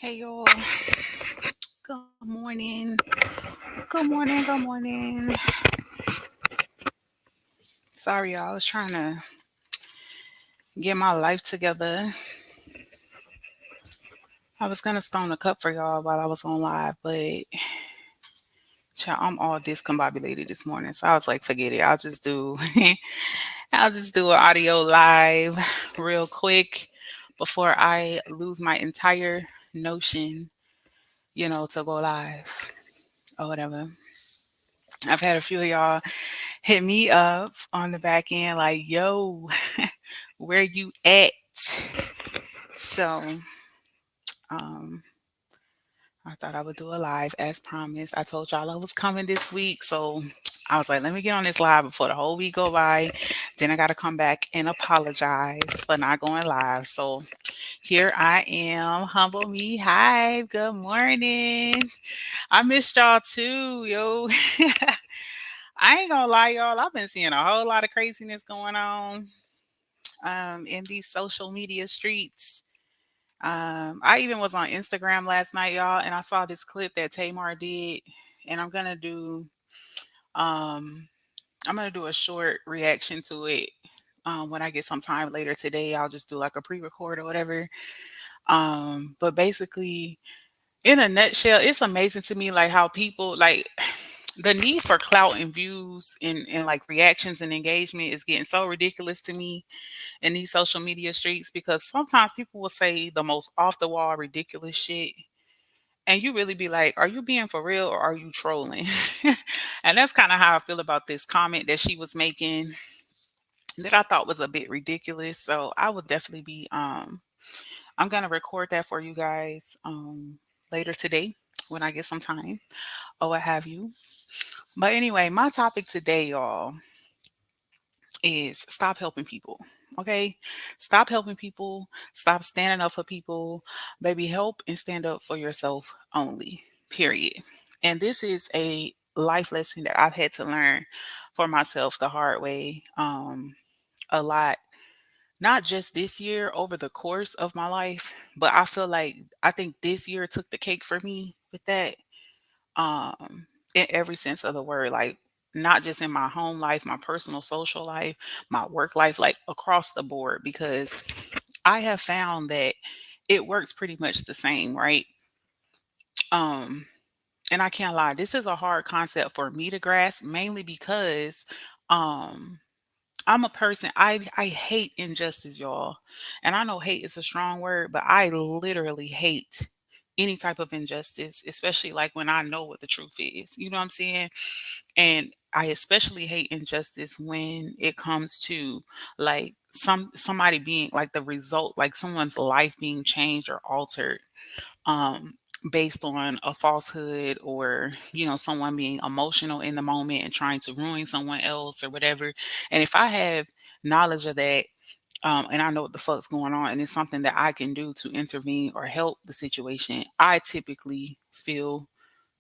Hey y'all, good morning. Good morning, good morning. Sorry y'all, I was trying to get my life together. I was gonna stone a cup for y'all while I was on live, but child, I'm all discombobulated this morning. So I was like, forget it. I'll just do I'll just do an audio live real quick before I lose my entire notion, to go live or whatever. I've had a few of y'all hit me up on the back end like, yo, where you at? So, um, I thought I would do a live as promised. I told y'all I was coming this week, so I was like, let me get on this live before the whole week go by. Then I got to come back and apologize for not going live. So here I am, humble me. Hi, good morning. I missed y'all too, yo. I ain't gonna lie, y'all. I've been seeing a whole lot of craziness going on in these social media streets. I even was on Instagram last night, y'all, and I saw this clip that Tamar did, and um, I'm gonna do a short reaction to it. When I get some time later today, I'll just do like a pre-record or whatever. But basically, in a nutshell, it's amazing to me like how people like the need for clout and views and like reactions and engagement is getting so ridiculous to me in these social media streets because sometimes people will say the most off the wall ridiculous shit and you really be like, are you being for real or are you trolling? And that's kind of how I feel about this comment that she was making that I thought was a bit ridiculous. So I would definitely be I'm gonna record that for you guys later today when I get some time or what have you. But anyway, my topic today, y'all, is stop helping people. Okay? Stop helping people. Stop standing up for people. Baby, help and stand up for yourself only. Period. And this is a life lesson that I've had to learn for myself the hard way a lot. Not just this year over the course of my life, but I feel like I think this year took the cake for me with that um in every sense of the word, like not just in my home life, my personal social life, my work life, like across the board, because I have found that it works pretty much the same, right? um and I can't lie, this is a hard concept for me to grasp, mainly because um I'm a person, I hate injustice, y'all. And I know hate is a strong word, but I literally hate any type of injustice, especially like when I know what the truth is. You know what I'm saying? And I especially hate injustice when it comes to like somebody being like the result, like someone's life being changed or altered um based on a falsehood, or someone being emotional in the moment and trying to ruin someone else or whatever. And if I have knowledge of that, and I know what the fuck's going on, and it's something that I can do to intervene or help the situation, I typically feel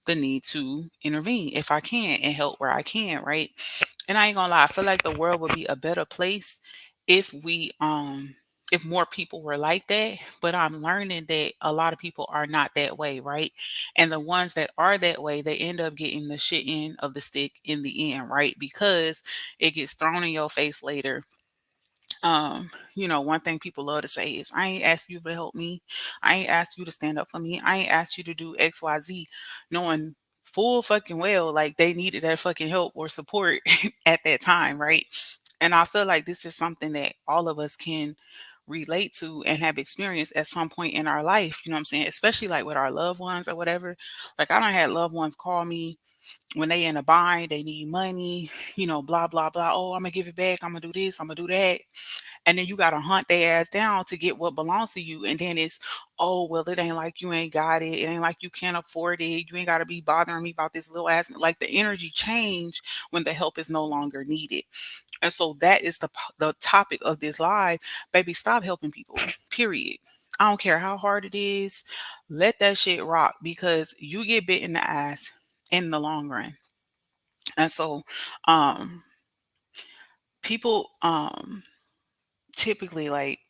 the need to intervene if I can and help where I can, right? And I ain't gonna lie, I feel like the world would be a better place if if more people were like that. But I'm learning that a lot of people are not that way, right? And the ones that are that way, they end up getting the shit end of the stick in the end, right? Because it gets thrown in your face later. One thing people love to say is, I ain't asked you to help me. I ain't asked you to stand up for me. I ain't asked you to do XYZ, knowing full fucking well like they needed that fucking help or support at that time, right? And I feel like this is something that all of us can relate to and have experienced at some point in our life, you know what I'm saying? Especially like with our loved ones or whatever. Like I don't had loved ones call me when they in a bind, they need money, blah, blah, blah. Oh, I'm gonna give it back. I'm gonna do this. I'm gonna do that. And then you gotta hunt their ass down to get what belongs to you. And then it's, oh, well, it ain't like you ain't got it. It ain't like you can't afford it. You ain't gotta be bothering me about this little ass. Like the energy change when the help is no longer needed. And so that is the topic of this live. Baby, stop helping people. Period. I don't care how hard it is. Let that shit rock because you get bit in the ass in the long run. And so people typically like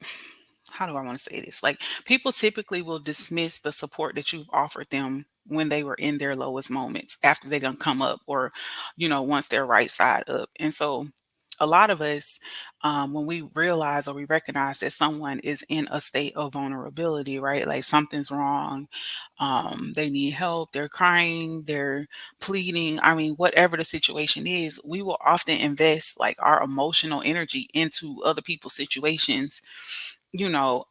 how do I want to say this? Like, people typically will dismiss the support that you've offered them when they were in their lowest moments after they done come up, or, once they're right side up. And so a lot of us, when we realize or we recognize that someone is in a state of vulnerability, right? Like something's wrong, they need help, they're crying, they're pleading. I mean, whatever the situation is, we will often invest like our emotional energy into other people's situations, you know,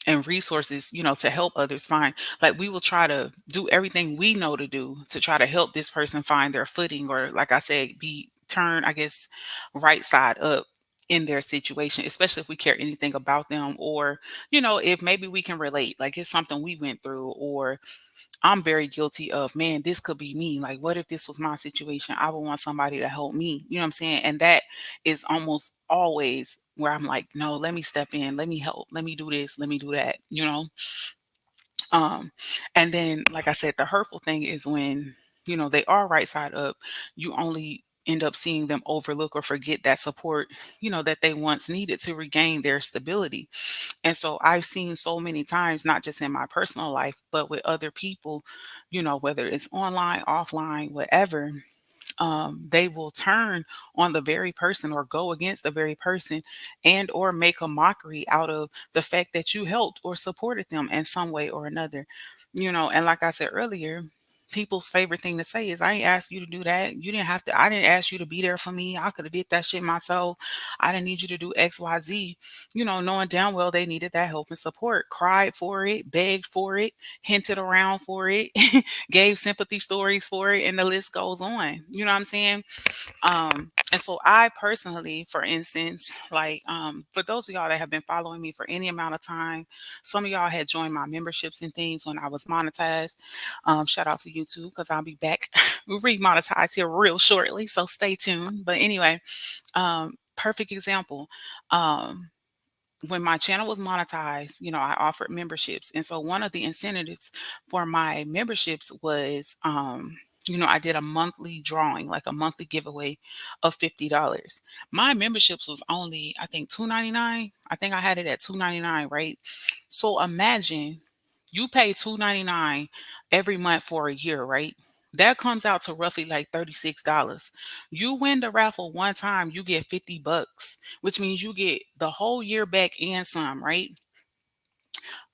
and resources, to help others find. Like, we will try to do everything we know to do to try to help this person find their footing, or like I said, be turned, I guess, right side up in their situation, especially if we care anything about them, or, if maybe we can relate, like it's something we went through, or I'm very guilty of, man, this could be me. Like, what if this was my situation? I would want somebody to help me. You know what I'm saying? And that is almost always where I'm like, no, let me step in, let me help, let me do this, let me do that, you know? Um, and then, like I said, the hurtful thing is when, they are right side up, you only end up seeing them overlook or forget that support, that they once needed to regain their stability. And so I've seen so many times, not just in my personal life, but with other people, whether it's online, offline, whatever, they will turn on the very person or go against the very person, and or make a mockery out of the fact that you helped or supported them in some way or another. And like I said earlier, people's favorite thing to say is, I ain't asked you to do that. You didn't have to. I didn't ask you to be there for me. I could have did that shit myself. I didn't need you to do XYZ. Knowing damn well they needed that help and support, cried for it, begged for it, hinted around for it, gave sympathy stories for it, and the list goes on. You know what I'm saying? And so I personally, for instance, like, for those of y'all that have been following me for any amount of time, some of y'all had joined my memberships and things when I was monetized. Shout out to YouTube, because I'll be back re-monetized here real shortly. So stay tuned. But anyway, perfect example. Um, when my channel was monetized, I offered memberships. And so one of the incentives for my memberships was, I did a monthly drawing, like a monthly giveaway of $50. My memberships was only, I think, 2.99. I think I had it at 2.99, right? So imagine you pay 2.99 every month for a year, right? That comes out to roughly like $36. You win the raffle one time, you get $50, which means you get the whole year back and some, right?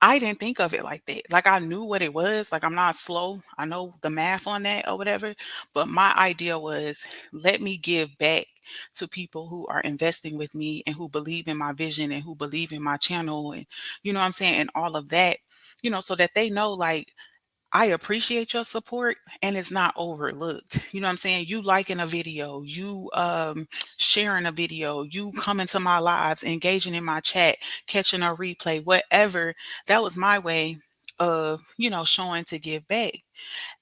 I didn't think of it like that. Like, I knew what it was. Like, I'm not slow. I know the math on that or whatever. But my idea was, let me give back to people who are investing with me and who believe in my vision and who believe in my channel, and you know what I'm saying, and all of that, so that they know, like, I appreciate your support and it's not overlooked. You know what I'm saying? You liking a video, you sharing a video, you coming to my lives, engaging in my chat, catching a replay, whatever. That was my way of, showing to give back,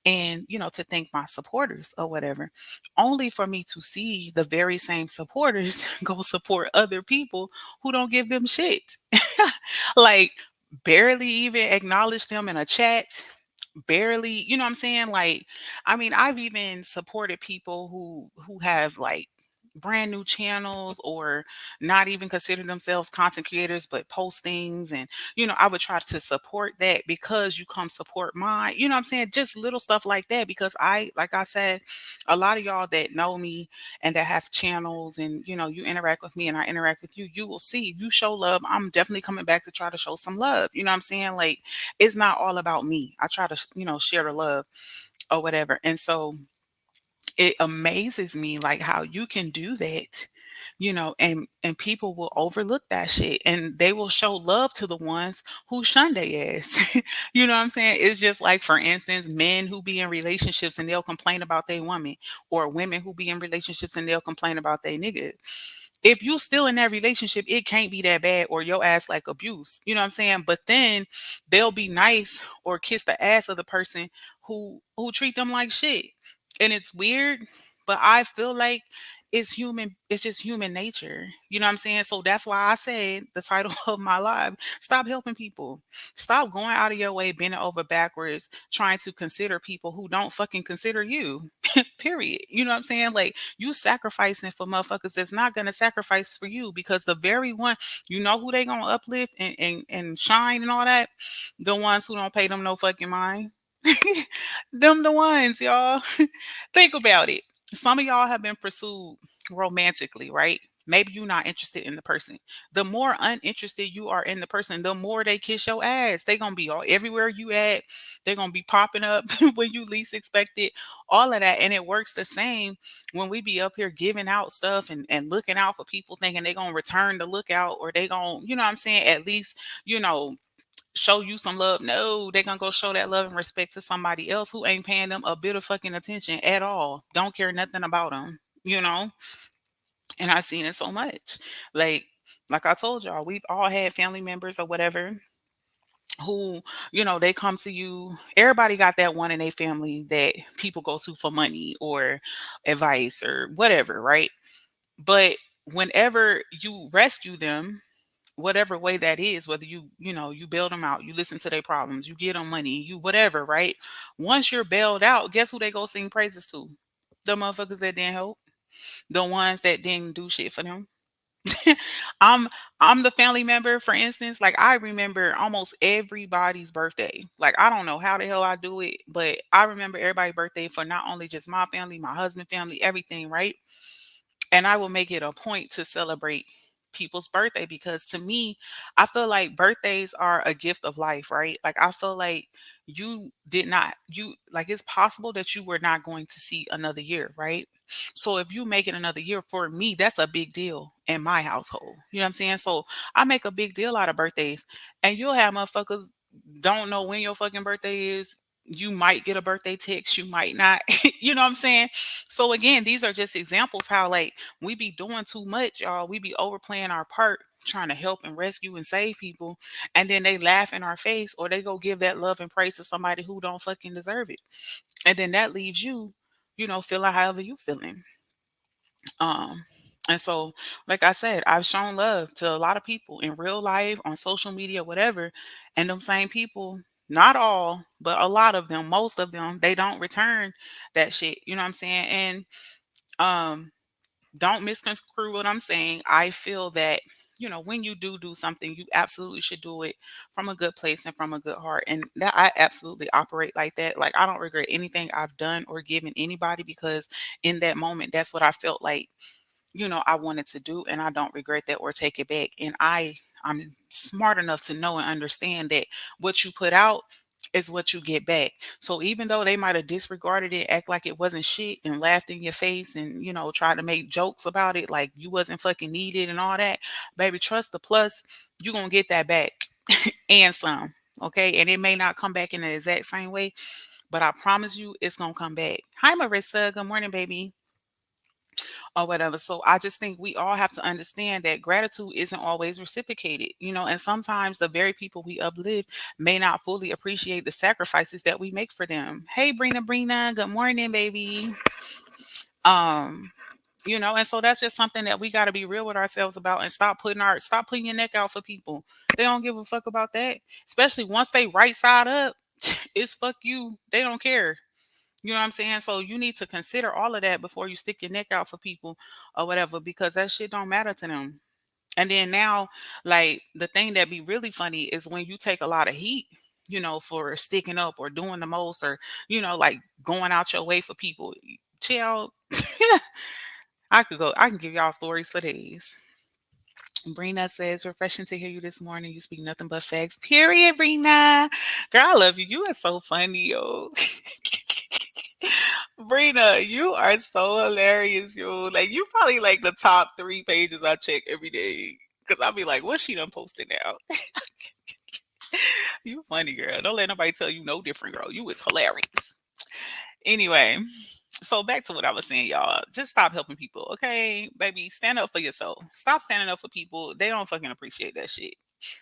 and, to thank my supporters or whatever. Only for me to see the very same supporters go support other people who don't give them shit. Like, barely even acknowledge them in a chat, barely, you know what I'm saying? Like, I mean, I've even supported people who have like brand new channels, or not even consider themselves content creators but post things, and I would try to support that because you come support mine. You know what I'm saying? Just little stuff like that, because like I said, a lot of y'all that know me and that have channels, and you interact with me and I interact with you, you will see, you show love, I'm definitely coming back to try to show some love. You know what I'm saying? Like, it's not all about me. I try to, share the love or whatever. And so it amazes me, like, how you can do that, and people will overlook that shit, and they will show love to the ones who shun their ass. You know what I'm saying? It's just like, for instance, men who be in relationships and they'll complain about their woman, or women who be in relationships and they'll complain about their nigga. If you still in that relationship, it can't be that bad, or your ass like abuse. You know what I'm saying? But then they'll be nice or kiss the ass of the person who treat them like shit. And it's weird, but I feel like it's just human nature. You know what I'm saying? So that's why I said the title of my live, stop helping people. Stop going out of your way, bending over backwards, trying to consider people who don't fucking consider you. Period. You know what I'm saying? Like you sacrificing for motherfuckers that's not gonna sacrifice for you because the very one you know who they gonna uplift and shine and all that? The ones who don't pay them no fucking mind. Them the ones, y'all. Think about it. Some of y'all have been pursued romantically, right? Maybe you're not interested in the person. The more uninterested you are in the person, the more they kiss your ass. They gonna be all everywhere you at. They're gonna be popping up when you least expect it. All of that. And it works the same when we be up here giving out stuff and looking out for people thinking they're gonna return the lookout or they gonna, you know what I'm saying, at least, you know, show you some love. No, they're gonna go show that love and respect to somebody else who ain't paying them a bit of fucking attention at all. Don't care nothing about them, you know? And I've seen it so much. Like, like I told y'all, we've all had family members or whatever who, you know, they come to you. Everybody got that one in their family that people go to for money or advice or whatever, right? But whenever you rescue them, whatever way that is, whether you know, you bail them out, you listen to their problems, you get them money, you whatever, right? Once you're bailed out, guess who they go sing praises to? The motherfuckers that didn't help, the ones that didn't do shit for them. I'm I'm the family member, for instance, like I remember almost everybody's birthday. Like I don't know how the hell I do it, but I remember everybody's birthday for not only just my family, my husband family, everything, right? And I will make it a point to celebrate people's birthday because to me, I feel like birthdays are a gift of life, right? Like I feel like you did not you like it's possible that you were not going to see another year, right? So if you make it another year for me, that's a big deal in my household. You know what I'm saying? So I make a big deal out of birthdays. And you'll have motherfuckers don't know when your fucking birthday is. You might get a birthday text, you might not. You know what I'm saying? So again, these are just examples how like we be doing too much, y'all. We be overplaying our part trying to help and rescue and save people. And then they laugh in our face or they go give that love and praise to somebody who don't fucking deserve it. And then that leaves you, you know, feeling however you feeling. Um, and so, like I said, I've shown love to a lot of people in real life, on social media, whatever. And them same people, not all, but a lot of them, most of them, they don't return that shit. You know what I'm saying? And um don't misconstrue what I'm saying. I feel that, you know, when you do something, you absolutely should do it from a good place and from a good heart. And that I absolutely operate like that. Like I don't regret anything I've done or given anybody because in that moment, that's what I felt like, you know, I wanted to do and I don't regret that or take it back. And I'm smart enough to know and understand that what you put out is what you get back. So even though they might have disregarded it, act like it wasn't shit and laughed in your face and, you know, try to make jokes about it like you wasn't fucking needed and all that, baby, trust the plus, you're going to get that back and some. Okay. And it may not come back in the exact same way, but I promise you it's going to come back. Hi, Marissa. Good morning, baby or whatever. So I just think we all have to understand that gratitude isn't always reciprocated, you know, and sometimes the very people we uplift may not fully appreciate the sacrifices that we make for them. Hey, Brina, good morning, baby. Um, you know, and so that's just something that we got to be real with ourselves about and stop putting your neck out for people. They don't give a fuck about that, especially once they right side up. It's fuck you. They don't care. You know what I'm saying? So you need to consider all of that before you stick your neck out for people or whatever, because that shit don't matter to them. And then now, like the thing that be really funny is when you take a lot of heat, you know, for sticking up or doing the most or, you know, like going out your way for people. Chill. I can give y'all stories for days. Brina says, refreshing to hear you this morning. You speak nothing but facts. Period, Brina. Girl, I love you. You are so funny, yo. Brina, you are so hilarious, yo. Like you probably like the top 3 pages I check every day. Cause I'll be like, what's she done posted now? You funny girl. Don't let nobody tell you no different, girl. You is hilarious. Anyway, so back to what I was saying, y'all. Just stop helping people, okay? Baby, stand up for yourself. Stop standing up for people. They don't fucking appreciate that shit.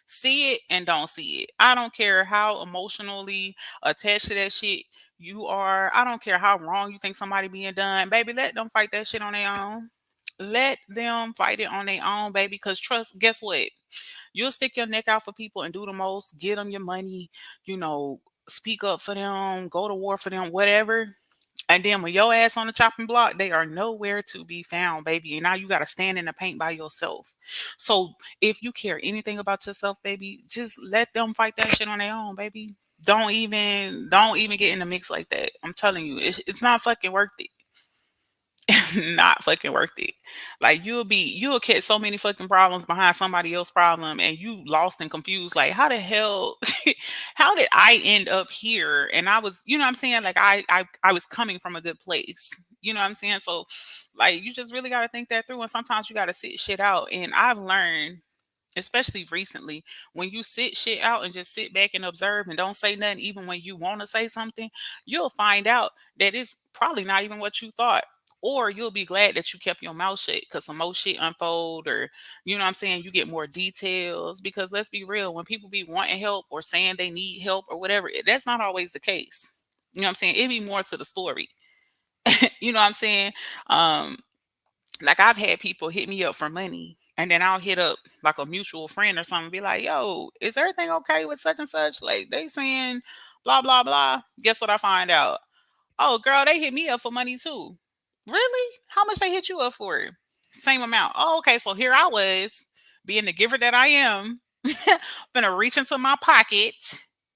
See it and don't see it. I don't care how emotionally attached to that shit you are. I don't care how wrong you think somebody being done. Baby, let them fight that shit on their own. Let them fight it on their own, baby. Because trust, guess what? You'll stick your neck out for people and do the most, get them your money, you know, speak up for them, go to war for them, whatever. And then when your ass on the chopping block, they are nowhere to be found, baby. And now you gotta stand in the paint by yourself. So if you care anything about yourself, baby, just let them fight that shit on their own, baby. Don't even get in the mix like that. I'm telling you, it's not fucking worth it. Not fucking worth it. Like you'll catch so many fucking problems behind somebody else's problem and you lost and confused. Like how the hell how did I end up here? And I was, you know what I'm saying? Like I was coming from a good place. You know what I'm saying? So like you just really gotta think that through and sometimes you gotta sit shit out. And I've learned especially recently, when you sit shit out and just sit back and observe and don't say nothing, even when you want to say something, you'll find out that it's probably not even what you thought. Or you'll be glad that you kept your mouth shut because some more shit unfold, or you know what I'm saying, you get more details. Because let's be real, when people be wanting help or saying they need help or whatever, that's not always the case. You know what I'm saying? It be more to the story. You know what I'm saying? Um, like I've had people hit me up for money and then I'll hit up like a mutual friend or something, be like, yo, is everything okay with such and such? Like they saying blah blah blah. Guess what I find out? Oh girl, they hit me up for money too. Really? How much they hit you up for? Same amount. Oh, okay. So here I was, being the giver that I am, gonna reach into my pocket.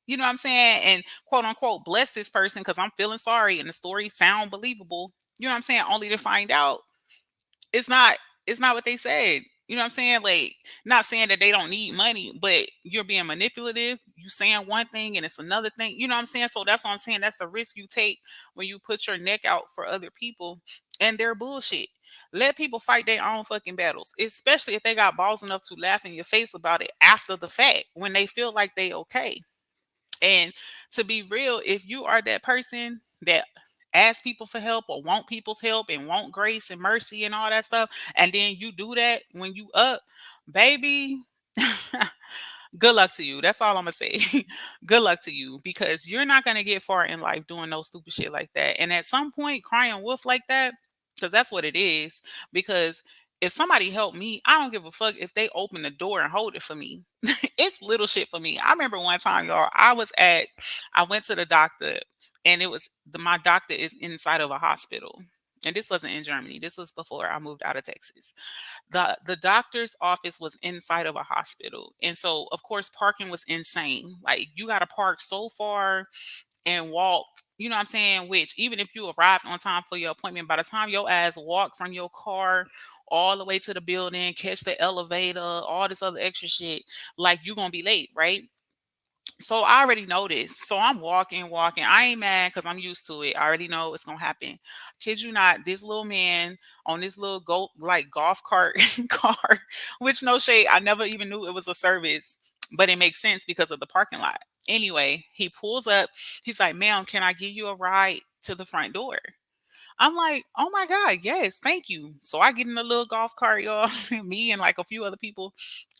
You know what I'm saying? And quote unquote bless this person because I'm feeling sorry and the story sound believable. You know what I'm saying? Only to find out it's not it's not what they said. You know what I'm saying? Like, not saying that they don't need money, but you're being manipulative. You saying one thing and it's another thing. You know what I'm saying? So that's what I'm saying. That's the risk you take when you put your neck out for other people and their bullshit. Let people fight their own fucking battles, especially if they got balls enough to laugh in your face about it after the fact when they feel like they okay. And to be real, if you are that person that ask people for help or want people's help and want grace and mercy and all that stuff, and then you do that when you up, baby, good luck to you. That's all I'm gonna say. Good luck to you because you're not gonna get far in life doing no stupid shit like that. And at some point, crying wolf like that, because that's what it is. Because if somebody helped me, I don't give a fuck if they open the door and hold it for me. It's little shit for me. I remember one time, y'all, I went to the doctor, and my doctor is inside of a hospital. And this wasn't in Germany. This was before I moved out of Texas. The doctor's office was inside of a hospital, and so of course parking was insane. Like you got to park so far and walk, you know what I'm saying, which even if you arrived on time for your appointment, by the time your ass walk from your car all the way to the building, catch the elevator, all this other extra shit, like you gonna be late, right? So I already know this. So I'm walking. I ain't mad because I'm used to it. I already know it's gonna happen. Kid you not, this little man on this little golf cart car, which no shade, I never even knew it was a service, but it makes sense because of the parking lot. Anyway, he pulls up. He's like, "Ma'am, can I give you a ride to the front door?" I'm like, "Oh my God, yes, thank you." So I get in the little golf cart, y'all, me and like a few other people,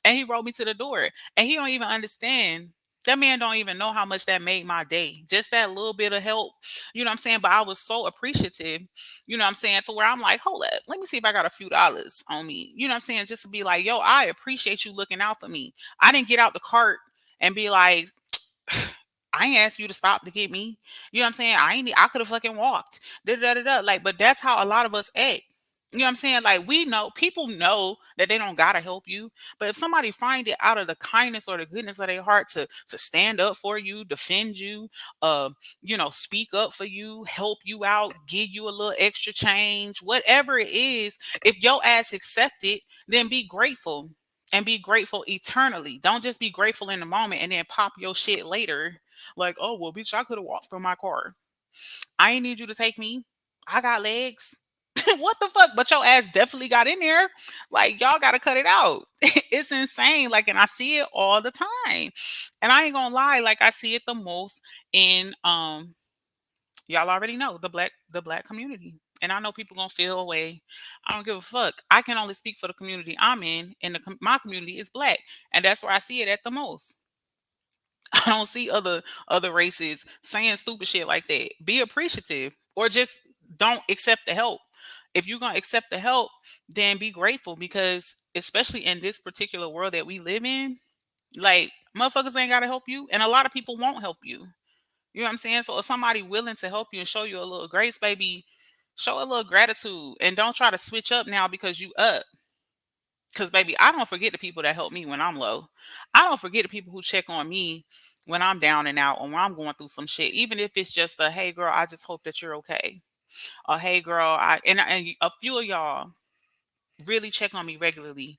and he rolled me to the door. And he don't even understand. That man don't even know how much that made my day. Just that little bit of help. You know what I'm saying? But I was so appreciative, you know what I'm saying, to where I'm like, hold up, let me see if I got a few dollars on me. You know what I'm saying? Just to be like, yo, I appreciate you looking out for me. I didn't get out the cart and be like, I ain't asked you to stop to get me. You know what I'm saying? I could have fucking walked. Da, da, da, da. Like, but that's how a lot of us act. You know what I'm saying? Like we know people know that they don't gotta help you. But if somebody find it out of the kindness or the goodness of their heart to stand up for you, defend you, speak up for you, help you out, give you a little extra change, whatever it is, if your ass accept it, then be grateful and be grateful eternally. Don't just be grateful in the moment and then pop your shit later. Like, oh well, bitch, I could have walked from my car. I ain't need you to take me. I got legs. What the fuck? But your ass definitely got in there. Like, y'all gotta cut it out. It's insane. Like, and I see it all the time. And I ain't gonna lie, like I see it the most in y'all already know the black community. And I know people gonna feel away. I don't give a fuck. I can only speak for the community I'm in, and my community is black, and that's where I see it at the most. I don't see other races saying stupid shit like that. Be appreciative or just don't accept the help. If you're gonna accept the help, then be grateful because especially in this particular world that we live in, like motherfuckers ain't gotta help you, and a lot of people won't help you. You know what I'm saying? So if somebody willing to help you and show you a little grace, baby, show a little gratitude and don't try to switch up now because you up. Cause baby, I don't forget the people that help me when I'm low. I don't forget the people who check on me when I'm down and out or when I'm going through some shit. Even if it's just a hey girl, I just hope that you're okay. Or hey girl, and a few of y'all really check on me regularly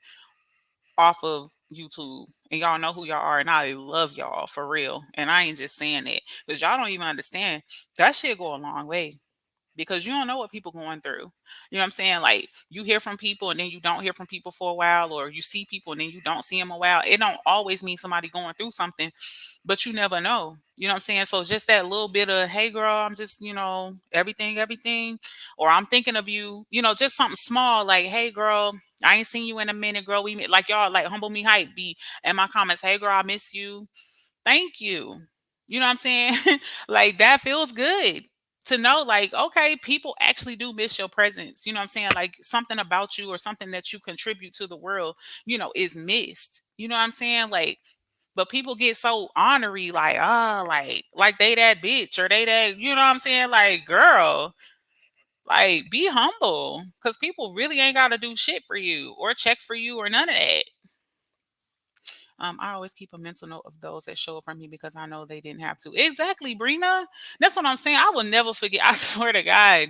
off of YouTube. And y'all know who y'all are, and I love y'all for real. And I ain't just saying that because y'all don't even understand that shit go a long way because you don't know what people going through. You know what I'm saying? Like you hear from people and then you don't hear from people for a while, or you see people and then you don't see them a while. It don't always mean somebody going through something, but you never know. You know what I'm saying? So just that little bit of, hey girl, I'm just, everything, or I'm thinking of you, just something small like, hey girl, I ain't seen you in a minute, girl. Like y'all like humble me hype be in my comments, hey girl, I miss you. Thank you. You know what I'm saying? Like that feels good to know like okay, people actually do miss your presence. You know what I'm saying? Like something about you or something that you contribute to the world, is missed. You know what I'm saying? Like but people get so honorary like like they that bitch or they that, you know what I'm saying? Like girl, like be humble cuz people really ain't got to do shit for you or check for you or none of that. I always keep a mental note of those that show up for me because I know they didn't have to. Exactly, Brina. That's what I'm saying. I will never forget. I swear to God.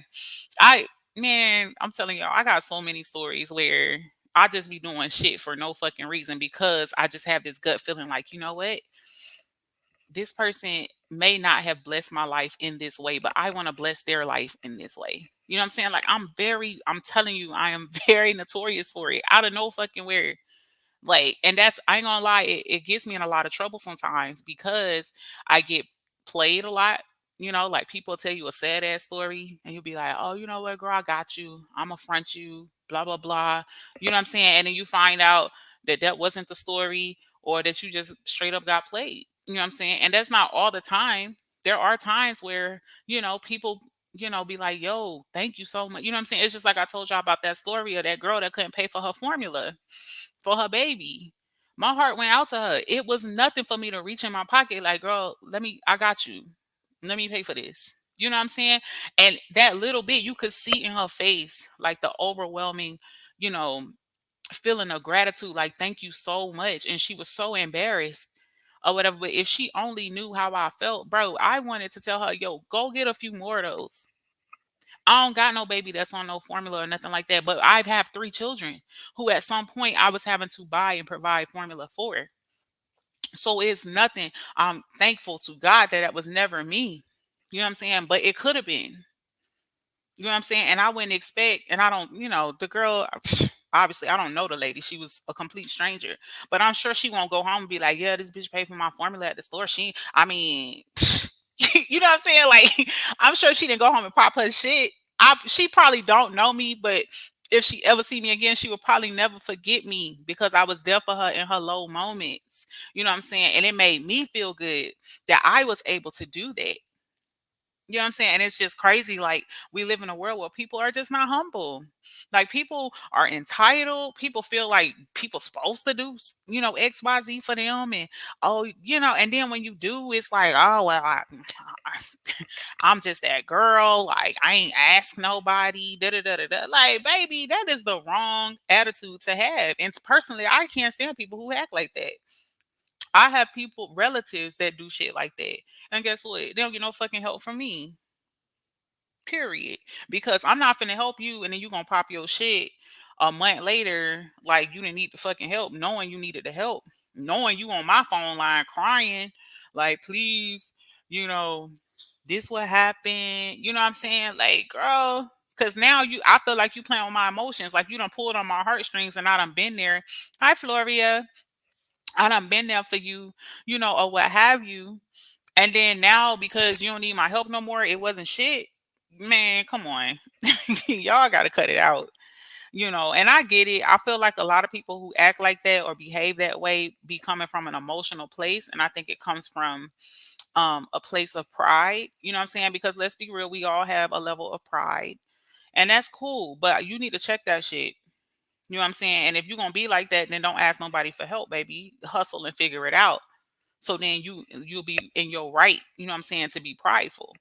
I Man, I'm telling y'all, I got so many stories where I just be doing shit for no fucking reason because I just have this gut feeling like, you know what? This person may not have blessed my life in this way, but I want to bless their life in this way. You know what I'm saying? Like I'm telling you, I am very notorious for it. Out of no fucking where. Like, and that's I ain't gonna lie, it gets me in a lot of trouble sometimes because I get played a lot. Like people tell you a sad ass story and you'll be like, oh, you know what, girl, I got you. I'm gonna front you, blah, blah, blah. You know what I'm saying? And then you find out that that wasn't the story or that you just straight up got played. You know what I'm saying? And that's not all the time. There are times where, people, be like, yo, thank you so much. You know what I'm saying? It's just like I told y'all about that story of that girl that couldn't pay for her formula for her baby. My heart went out to her. It was nothing for me to reach in my pocket, like, girl, I got you. Let me pay for this. You know what I'm saying? And that little bit you could see in her face, like the overwhelming, you know, feeling of gratitude, like, thank you so much. And she was so embarrassed or whatever. But if she only knew how I felt, bro, I wanted to tell her, yo, go get a few more of those. I don't got no baby that's on no formula or nothing like that, but I have 3 children who at some point I was having to buy and provide formula for. So it's nothing. I'm thankful to God that that was never me. You know what I'm saying? But it could have been. You know what I'm saying? And I wouldn't expect, and I don't, the girl, obviously, I don't know the lady. She was a complete stranger. But I'm sure she won't go home and be like, yeah, this bitch paid for my formula at the store. I mean, you know what I'm saying? Like, I'm sure she didn't go home and pop her shit. She probably don't know me, but if she ever see me again, she will probably never forget me because I was there for her in her low moments. You know what I'm saying? And it made me feel good that I was able to do that. You know what I'm saying? And it's just crazy. Like, we live in a world where people are just not humble. Like, people are entitled. People feel like people supposed to do, XYZ for them. And, oh, and then when you do, it's like, oh, well, I'm just that girl. Like, I ain't ask nobody. Da, da, da, da, da. Like, baby, that is the wrong attitude to have. And personally, I can't stand people who act like that. I have people, relatives that do shit like that. And guess what? They don't get no fucking help from me. Period. Because I'm not finna help you and then you gonna pop your shit a month later, like you didn't need the fucking help, knowing you needed the help, knowing you on my phone line crying, like, please, you know, this what happened. You know what I'm saying? Like, girl, cause now I feel like you playing with my emotions, like you done pulled on my heartstrings and I done been there. Hi Floria. I done been there for you, or what have you. And then now because you don't need my help no more, it wasn't shit. Man, come on. Y'all got to cut it out. And I get it. I feel like a lot of people who act like that or behave that way be coming from an emotional place. And I think it comes from a place of pride. You know what I'm saying? Because let's be real, we all have a level of pride. And that's cool. But you need to check that shit. You know what I'm saying? And if you're going to be like that, then don't ask nobody for help, baby. Hustle and figure it out. So then you'll be in your right, you know what I'm saying, to be prideful.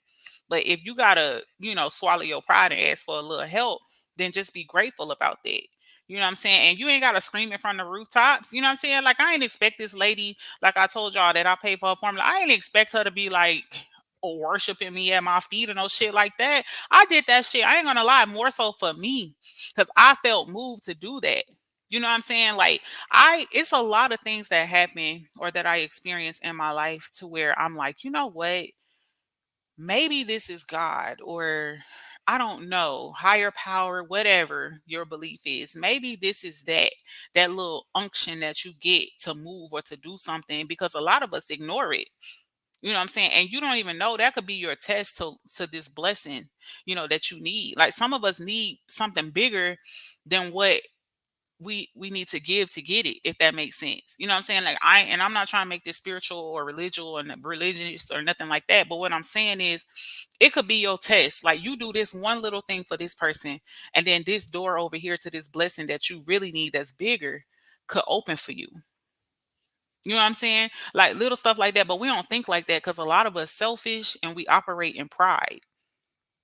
But if you gotta, swallow your pride and ask for a little help, then just be grateful about that. You know what I'm saying? And you ain't gotta scream it from the rooftops. You know what I'm saying? Like I ain't expect this lady, like I told y'all that I paid for her formula. I ain't expect her to be like worshiping me at my feet or no shit like that. I did that shit. I ain't gonna lie, more so for me. Cause I felt moved to do that. You know what I'm saying? Like it's a lot of things that happen or that I experience in my life to where I'm like, you know what? Maybe this is God or I don't know, higher power, whatever your belief is. Maybe this is that little unction that you get to move or to do something because a lot of us ignore it. You know what I'm saying? And you don't even know that could be your test to this blessing, that you need. Like some of us need something bigger than what we need to give to get it, if that makes sense. You know what I'm saying? Like I'm not trying to make this spiritual or religious or nothing like that. But what I'm saying is it could be your test. Like you do this one little thing for this person, and then this door over here to this blessing that you really need that's bigger could open for you. You know what I'm saying? Like little stuff like that. But we don't think like that because a lot of us selfish and we operate in pride.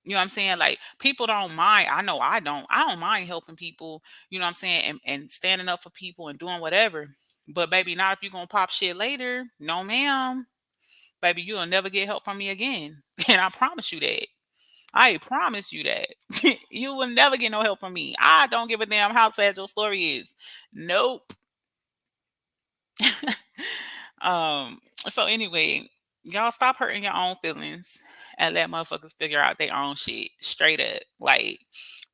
You know what I'm saying? Like people don't mind. I know I don't. I don't mind helping people, you know what I'm saying, and standing up for people and doing whatever. But baby, not if you're gonna pop shit later. No, ma'am. Baby, you'll never get help from me again. And I promise you that. I promise you that. You will never get no help from me. I don't give a damn how sad your story is. Nope. um, so anyway, y'all stop hurting your own feelings and let motherfuckers figure out their own shit straight up. Like,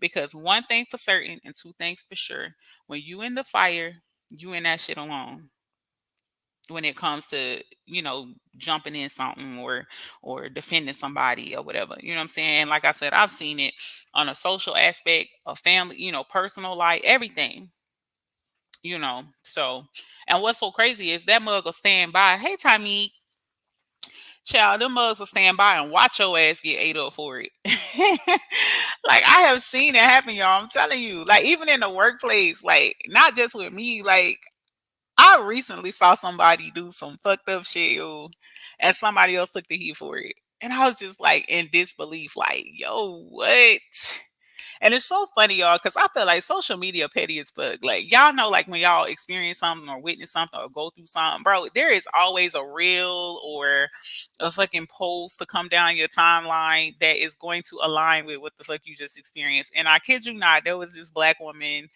because one thing for certain and two things for sure, when you in the fire, you in that shit alone. When it comes to, jumping in something or defending somebody or whatever. You know what I'm saying? Like I said, I've seen it on a social aspect, a family, personal life, everything. So and what's so crazy is that mug will stand by. Hey Tommy, child, them mugs will stand by and watch your ass get ate up for it. Like I have seen it happen, y'all. I'm telling you. Like even in the workplace, like not just with me, like I recently saw somebody do some fucked up shit, yo, and somebody else took the heat for it. And I was just like in disbelief, like, yo, what? And it's so funny, y'all, because I feel like social media petty as fuck. Like, y'all know, like, when y'all experience something or witness something or go through something, bro, there is always a reel or a fucking post to come down your timeline that is going to align with what the fuck you just experienced. And I kid you not, there was this black woman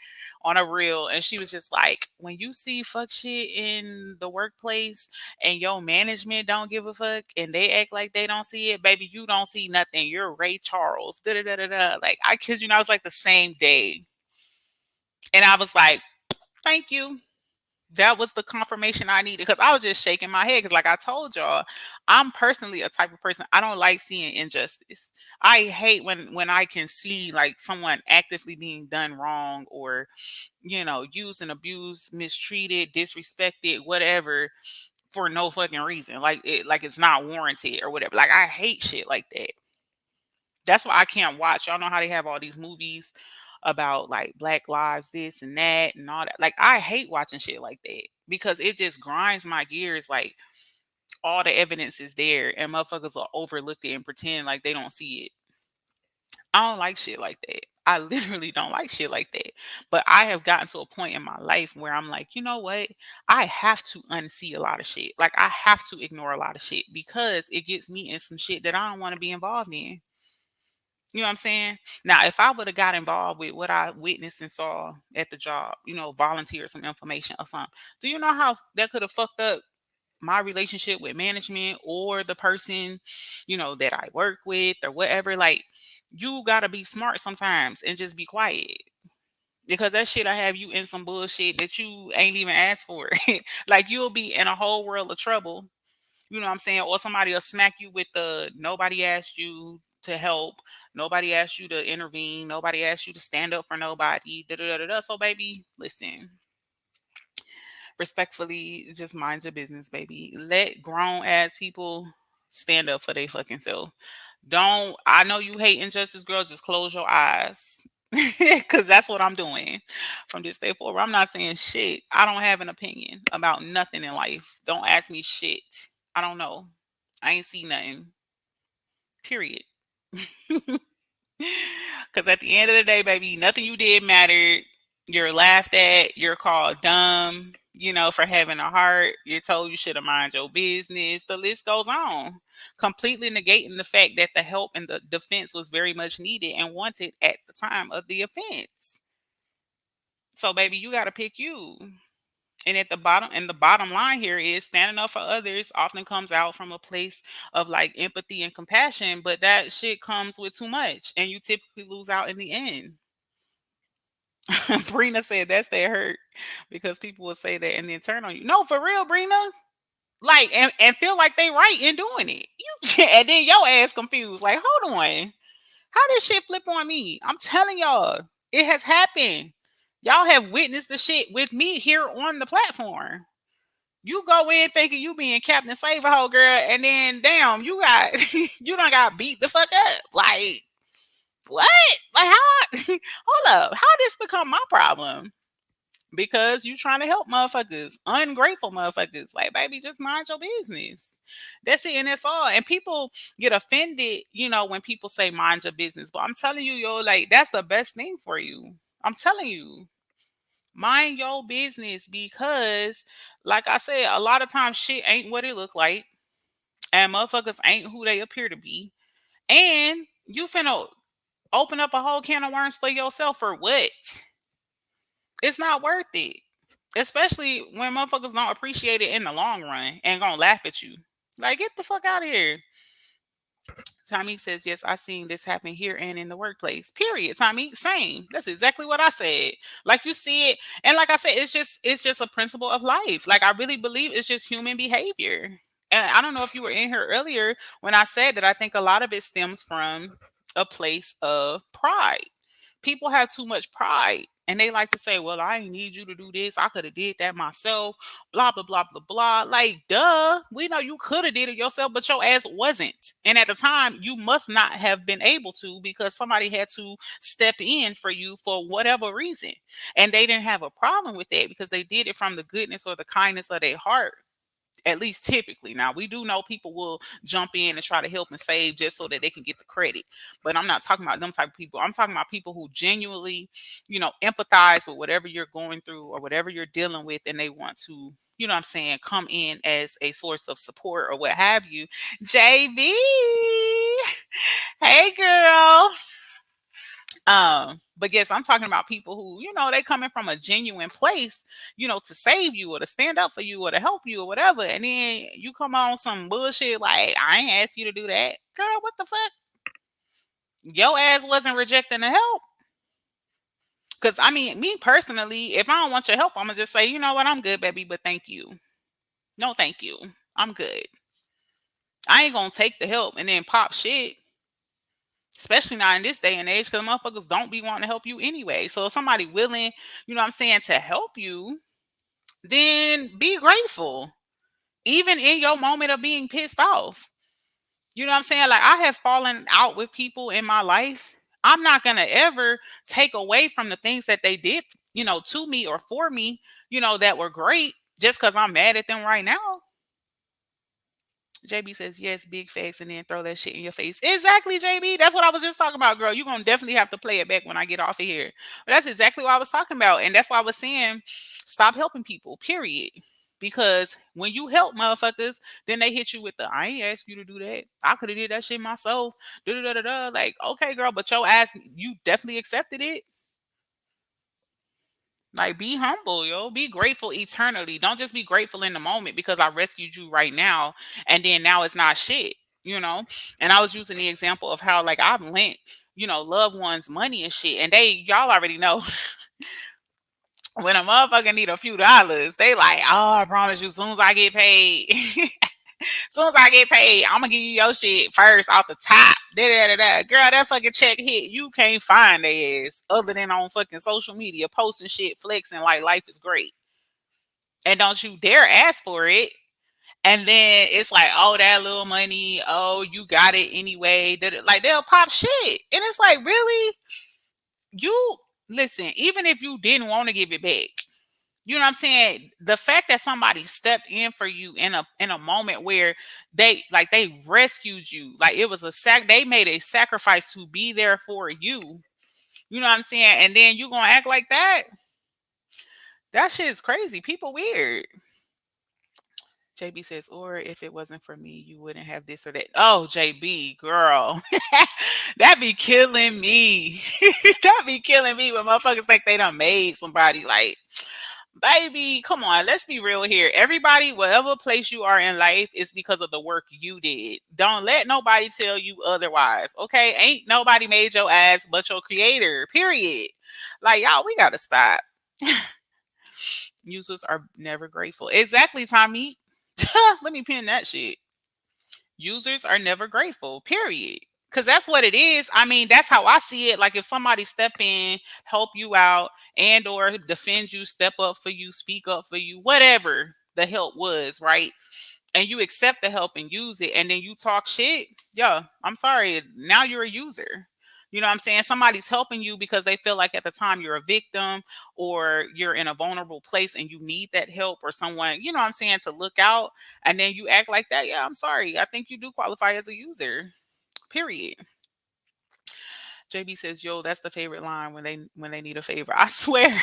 on a reel, and she was just like, when you see fuck shit in the workplace, and your management don't give a fuck and they act like they don't see it, baby, you don't see nothing. You're Ray Charles. Da da da da da. Like I kid you not, I was like the same day. And I was like, thank you. That was the confirmation I needed because I was just shaking my head. Because, like I told y'all, I'm personally a type of person I don't like seeing injustice. I hate when I can see like someone actively being done wrong or used and abused, mistreated, disrespected, whatever for no fucking reason. Like it's not warranted or whatever. Like I hate shit like that. That's why I can't watch. Y'all know how they have all these movies about like black lives, this and that and all that. Like I hate watching shit like that because it just grinds my gears. Like all the evidence is there and motherfuckers will overlook it and pretend like they don't see it. I don't like shit like that. I literally don't like shit like that. But I have gotten to a point in my life where I'm like, you know what? I have to unsee a lot of shit. Like I have to ignore a lot of shit because it gets me in some shit that I don't want to be involved in. You know what I'm saying? Now, if I would have got involved with what I witnessed and saw at the job, volunteer some information or something, do you know how that could have fucked up my relationship with management or the person, that I work with or whatever? Like, you gotta be smart sometimes and just be quiet. Because that shit I have you in some bullshit that you ain't even asked for. Like you'll be in a whole world of trouble. You know what I'm saying? Or somebody will smack you with the nobody asked you to help. Nobody asked you to intervene. Nobody asked you to stand up for nobody. Da, da, da, da, da. So, baby, listen, respectfully, just mind your business, baby. Let grown ass people stand up for their fucking self. Don't, I know you hate injustice, girl. Just close your eyes. Because that's what I'm doing from this day forward. I'm not saying shit. I don't have an opinion about nothing in life. Don't ask me shit. I don't know. I ain't see nothing. Period. Because at the end of the day, baby, nothing you did mattered. You're laughed at. You're called dumb, for having a heart. You're told you should have mind your business. The list goes on. Completely negating the fact that the help and the defense was very much needed and wanted at the time of the offense. So, baby, you got to pick you. And at the bottom, and the bottom line here is standing up for others often comes out from a place of like empathy and compassion, but that shit comes with too much, and you typically lose out in the end. Brina said that's their hurt because people will say that and then turn on you. No, for real, Brina. Like and feel like they right in doing it. You and then your ass confused. Like, hold on. How did shit flip on me? I'm telling y'all, it has happened. Y'all have witnessed the shit with me here on the platform. You go in thinking you being Captain Save a Hoe girl, and then damn, you got you done got beat the fuck up. Like what? Like how? Hold up, how this become my problem? Because you trying to help motherfuckers, ungrateful motherfuckers. Like baby, just mind your business. That's it, and that's all. And people get offended, when people say mind your business. But I'm telling you, yo, like that's the best thing for you. I'm telling you. Mind your business because, like I said, a lot of times shit ain't what it looks like, and motherfuckers ain't who they appear to be. And you finna open up a whole can of worms for yourself for what? It's not worth it. Especially when motherfuckers don't appreciate it in the long run and gonna laugh at you. Like, get the fuck out of here. Tommy says, yes, I seen this happen here and in the workplace. Period. Tommy, same. That's exactly what I said. Like you see it, and like I said, it's just a principle of life. Like I really believe it's just human behavior. And I don't know if you were in here earlier when I said that I think a lot of it stems from a place of pride. People have too much pride and they like to say, well, I ain't need you to do this. I could have did that myself. Blah, blah, blah, blah, blah. Like, duh. We know you could have did it yourself, but your ass wasn't. And at the time, you must not have been able to because somebody had to step in for you for whatever reason. And they didn't have a problem with that because they did it from the goodness or the kindness of their heart, at least typically. Now we do know people will jump in and try to help and save just so that they can get the credit, but I'm not talking about them type of people. I'm talking about people who genuinely, empathize with whatever you're going through or whatever you're dealing with, and they want to, what I'm saying, come in as a source of support or what have you. JB, hey girl. But yes, I'm talking about people who, they coming from a genuine place, to save you or to stand up for you or to help you or whatever. And then you come on some bullshit like, I ain't asked you to do that. Girl, what the fuck? Your ass wasn't rejecting the help. Cause I mean, me personally, if I don't want your help, I'm gonna just say, you know what, I'm good, baby, but thank you. No, thank you. I'm good. I ain't gonna take the help and then pop shit. Especially not in this day and age, because motherfuckers don't be wanting to help you anyway. So if somebody willing, what I'm saying, to help you, then be grateful. Even in your moment of being pissed off. You know what I'm saying? Like I have fallen out with people in my life. I'm not gonna ever take away from the things that they did, to me or for me, that were great just because I'm mad at them right now. JB says, yes, big facts, and then throw that shit in your face. Exactly, JB. That's what I was just talking about, girl. You're going to definitely have to play it back when I get off of here. But that's exactly what I was talking about. And that's why I was saying, stop helping people, period. Because when you help motherfuckers, then they hit you with the, I ain't asked you to do that. I could have did that shit myself. Da, da, da, da, da. Like, okay, girl, but your ass, you definitely accepted it. Like, be humble, yo. Be grateful eternally. Don't just be grateful in the moment because I rescued you right now, and then now it's not shit, you know. And I was using the example of how, like, I've lent, loved ones money and shit, and y'all already know when a motherfucker need a few dollars, they like, oh, I promise you, as soon as I get paid, soon as I get paid, I'm gonna give you your shit first off the top. Da, da, da, da. Girl, that fucking check hit. You can't find their ass other than on fucking social media, posting shit, flexing like life is great. And don't you dare ask for it. And then it's like, oh, that little money. Oh, you got it anyway. Like they'll pop shit. And it's like, really? you listen, even if you didn't want to give it back, you know what I'm saying? The fact that somebody stepped in for you in a moment where they rescued you, like it was they made a sacrifice to be there for you. You know what I'm saying? And then you gonna act like that? That shit is crazy. People weird. JB says, or if it wasn't for me, you wouldn't have this or that. Oh, JB, girl. That be killing me. That be killing me when motherfuckers think they done made somebody like, baby, come on, let's be real here. Everybody, whatever place you are in life, is because of the work you did. Don't let nobody tell you otherwise. Okay? Ain't nobody made your ass but your creator. Period. Like, y'all, we gotta stop. Users are never grateful. Exactly, Tommy. Let me pin that shit. Users are never grateful. Period. Because that's what it is. I mean, that's how I see it. Like if somebody step in, help you out, and or defend you, step up for you, speak up for you, whatever the help was, right? And you accept the help and use it, and then you talk shit, yeah, I'm sorry. Now you're a user. You know what I'm saying? Somebody's helping you because they feel like at the time you're a victim or you're in a vulnerable place and you need that help or someone, you know what I'm saying, to look out. And then you act like that. Yeah, I'm sorry. I think you do qualify as a user. Period. JB says, "Yo, that's the favorite line when they need a favor. I swear,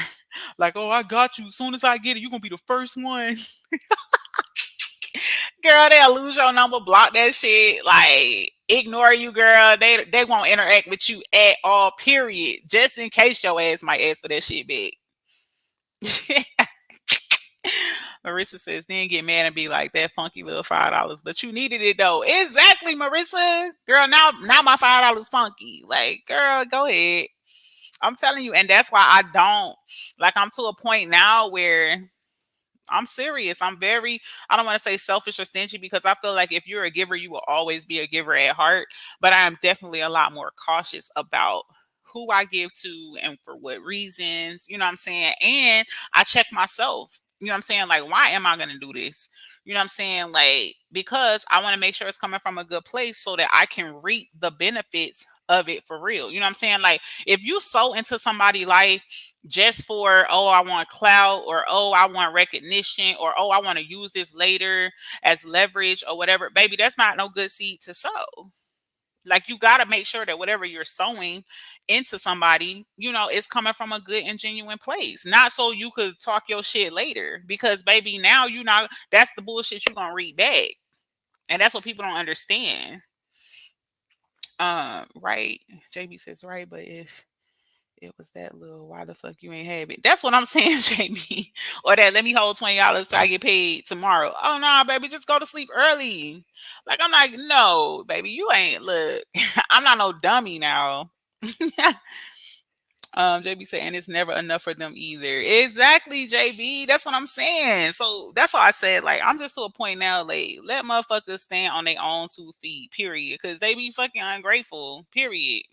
like, oh, I got you. As soon as I get it, you're gonna be the first one." Girl, they'll lose your number, block that shit, like ignore you, girl. They won't interact with you at all, period. Just in case your ass might ask for that shit back. Marissa says, then get mad and be like, that funky little $5, but you needed it though. Exactly, Marissa. Girl, now my $5 funky. Like, girl, go ahead. I'm telling you, and that's why I don't like I'm to a point now where I'm serious. I don't want to say selfish or stingy because I feel like if you're a giver, you will always be a giver at heart. But I am definitely a lot more cautious about who I give to and for what reasons, you know what I'm saying? And I check myself, you know what I'm saying? Like, why am I going to do this? You know what I'm saying? Like, because I want to make sure it's coming from a good place so that I can reap the benefits of it for real. You know what I'm saying? Like, if you sow into somebody's life just for, oh, I want clout, or oh, I want recognition, or oh, I want to use this later as leverage or whatever, baby, that's not no good seed to sow. Like, you got to make sure that whatever you're sowing into somebody, it's coming from a good and genuine place, not so you could talk your shit later, because baby, now you know that's the bullshit you're gonna read back, and that's what people don't understand. Right. JB says, right, but if it was that little, why the fuck you ain't have it? That's what I'm saying, Jamie. Or that, let me hold $20 till I get paid tomorrow. Oh no, baby, just go to sleep early. Like, I'm like, no, baby, you ain't, look. I'm not no dummy now. JB said, and it's never enough for them either. Exactly, JB. That's what I'm saying. So that's why I said, like, I'm just to a point now, like, let motherfuckers stand on their own 2 feet, period. Because they be fucking ungrateful, period.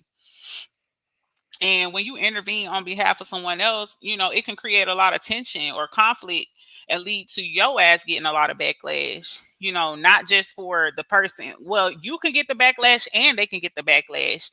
And when you intervene on behalf of someone else, it can create a lot of tension or conflict and lead to your ass getting a lot of backlash, not just for the person. Well, you can get the backlash and they can get the backlash,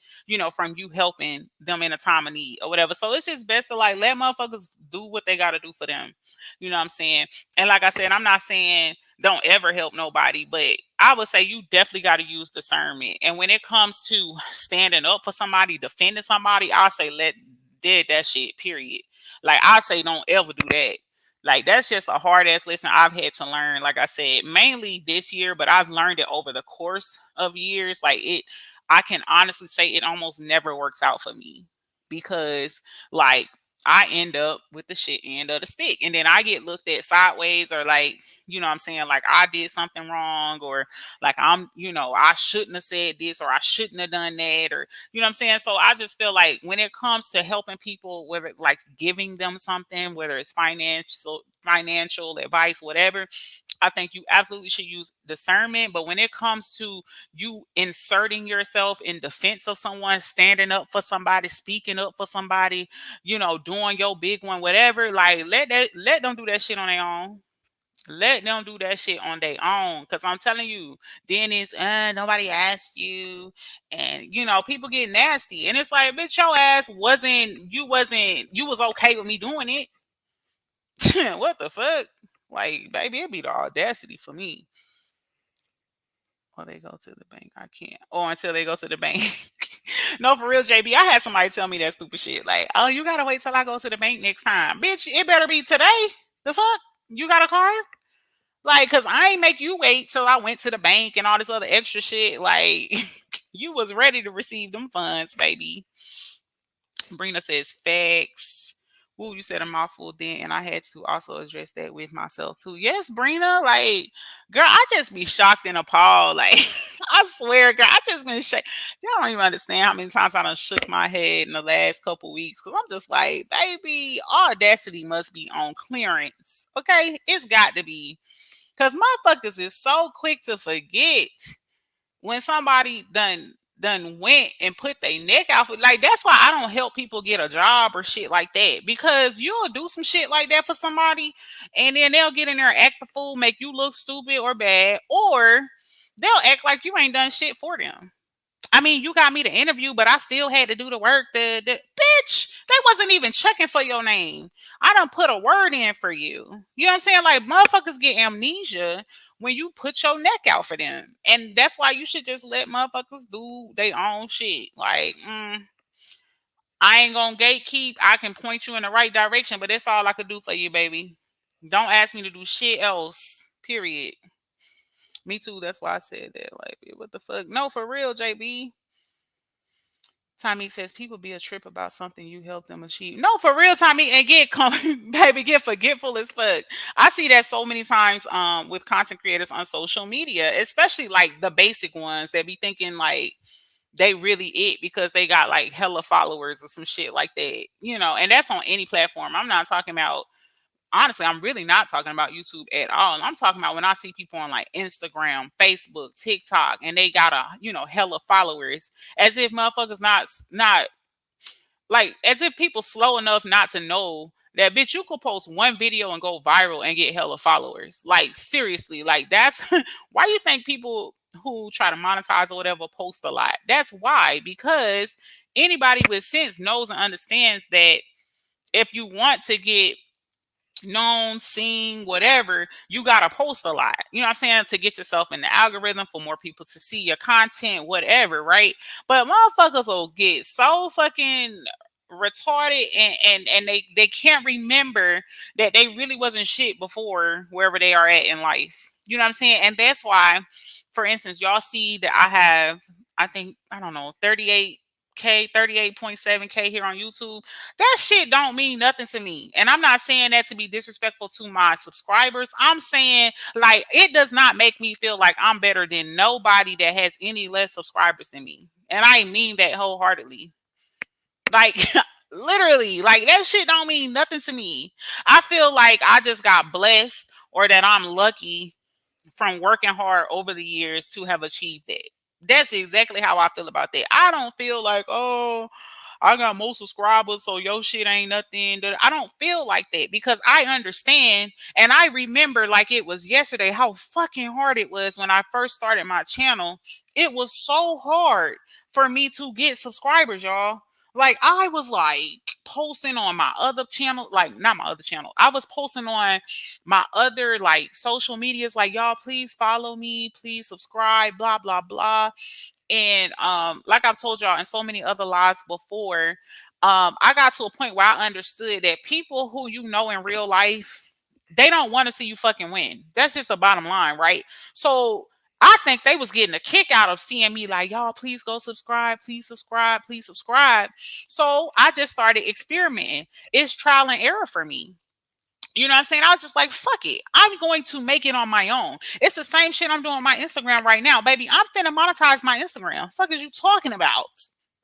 from you helping them in a time of need or whatever. So it's just best to like let motherfuckers do what they got to do for them. You know what I'm saying? And like I said, I'm not saying don't ever help nobody, but I would say you definitely got to use discernment. And when it comes to standing up for somebody, defending somebody, I say let dead that shit, period. Like, I say don't ever do that. Like, that's just a hard ass lesson I've had to learn. Like I said, mainly this year, but I've learned it over the course of years. I can honestly say it almost never works out for me because, like, I end up with the shit end of the stick. And then I get looked at sideways, or like, you know what I'm saying? Like, I did something wrong, or like, I shouldn't have said this, or I shouldn't have done that, or, you know what I'm saying? So I just feel like when it comes to helping people, whether like giving them something, whether it's financial advice, whatever, I think you absolutely should use discernment. But when it comes to you inserting yourself in defense of someone, standing up for somebody, speaking up for somebody, doing your big one, whatever, like let them do that shit on their own. Let them do that shit on their own. Cause I'm telling you, then it's nobody asked you. And people get nasty. And it's like, bitch, your ass wasn't you was okay with me doing it. What the fuck? Like, baby, it'd be the audacity for me. Or they go to the bank. I can't. Or until they go to the bank. No, for real, JB. I had somebody tell me that stupid shit. Like, oh, you gotta wait till I go to the bank next time. Bitch, it better be today. The fuck? You got a card? Like, cause I ain't make you wait till I went to the bank and all this other extra shit. Like, you was ready to receive them funds, baby. Brina says facts. Ooh, you said a mouthful then, and I had to also address that with myself too. Yes, Brina, like, girl, I just be shocked and appalled. Like, I swear, girl, I just been shocked. Y'all don't even understand how many times I done shook my head in the last couple weeks. Cause I'm just like, baby, audacity must be on clearance. Okay, it's got to be. Cause motherfuckers is so quick to forget when somebody done went and put their neck out for, like, that's why I don't help people get a job or shit like that. Because you'll do some shit like that for somebody and then they'll get in there and act the fool, make you look stupid or bad, or they'll act like you ain't done shit for them. I mean, you got me the interview, but I still had to do the work. The bitch, they wasn't even checking for your name. I done put a word in for you. You know what I'm saying? Like, motherfuckers get amnesia when you put your neck out for them, and that's why you should just let motherfuckers do their own shit. Like, I ain't gonna gatekeep. I can point you in the right direction, but that's all I could do for you, baby. Don't ask me to do shit else. Period. Me too. That's why I said that. Like, what the fuck? No, for real, JB. Tommy says people be a trip about something you help them achieve. No, for real, Tommy, and baby, get forgetful as fuck. I see that so many times with content creators on social media, especially like the basic ones that be thinking like they really it because they got like hella followers or some shit like that. And that's on any platform. I'm not talking about, honestly, I'm really not talking about YouTube at all. I'm talking about when I see people on like Instagram, Facebook, TikTok, and they got hella followers, as if motherfuckers not like, as if people slow enough not to know that, bitch, you could post one video and go viral and get hella followers. Like, seriously, like, that's why you think people who try to monetize or whatever post a lot. That's why, because anybody with sense knows and understands that if you want to get known, seen, whatever, you gotta post a lot. You know what I'm saying? To get yourself in the algorithm for more people to see your content, whatever, right? But motherfuckers will get so fucking retarded and they can't remember that they really wasn't shit before wherever they are at in life. You know what I'm saying? And that's why, for instance, y'all see that I have, I think, I don't know, 38K, 38.7K here on YouTube. That shit don't mean nothing to me. And I'm not saying that to be disrespectful to my subscribers. I'm saying, like, it does not make me feel like I'm better than nobody that has any less subscribers than me. And I mean that wholeheartedly. Like, literally, like, that shit don't mean nothing to me. I feel like I just got blessed, or that I'm lucky from working hard over the years to have achieved that. That's exactly how I feel about that. I don't feel like, oh, I got more subscribers, so your shit ain't nothing. I don't feel like that because I understand and I remember like it was yesterday how fucking hard it was when I first started my channel. It was so hard for me to get subscribers, y'all. Like, I was like posting on my other channel, like, not my other channel. I was posting on my other like social medias, like, y'all please follow me, please subscribe, blah blah blah. And like I've told y'all in so many other lives before, I got to a point where I understood that people who you know in real life, they don't want to see you fucking win. That's just the bottom line, right? So I think they was getting a kick out of seeing me like, y'all please go subscribe, please subscribe, please subscribe. So I just started experimenting. It's trial and error for me. You know what I'm saying? I was just like, fuck it. I'm going to make it on my own. It's the same shit I'm doing on my Instagram right now, baby. I'm finna monetize my Instagram. Fuck is you talking about?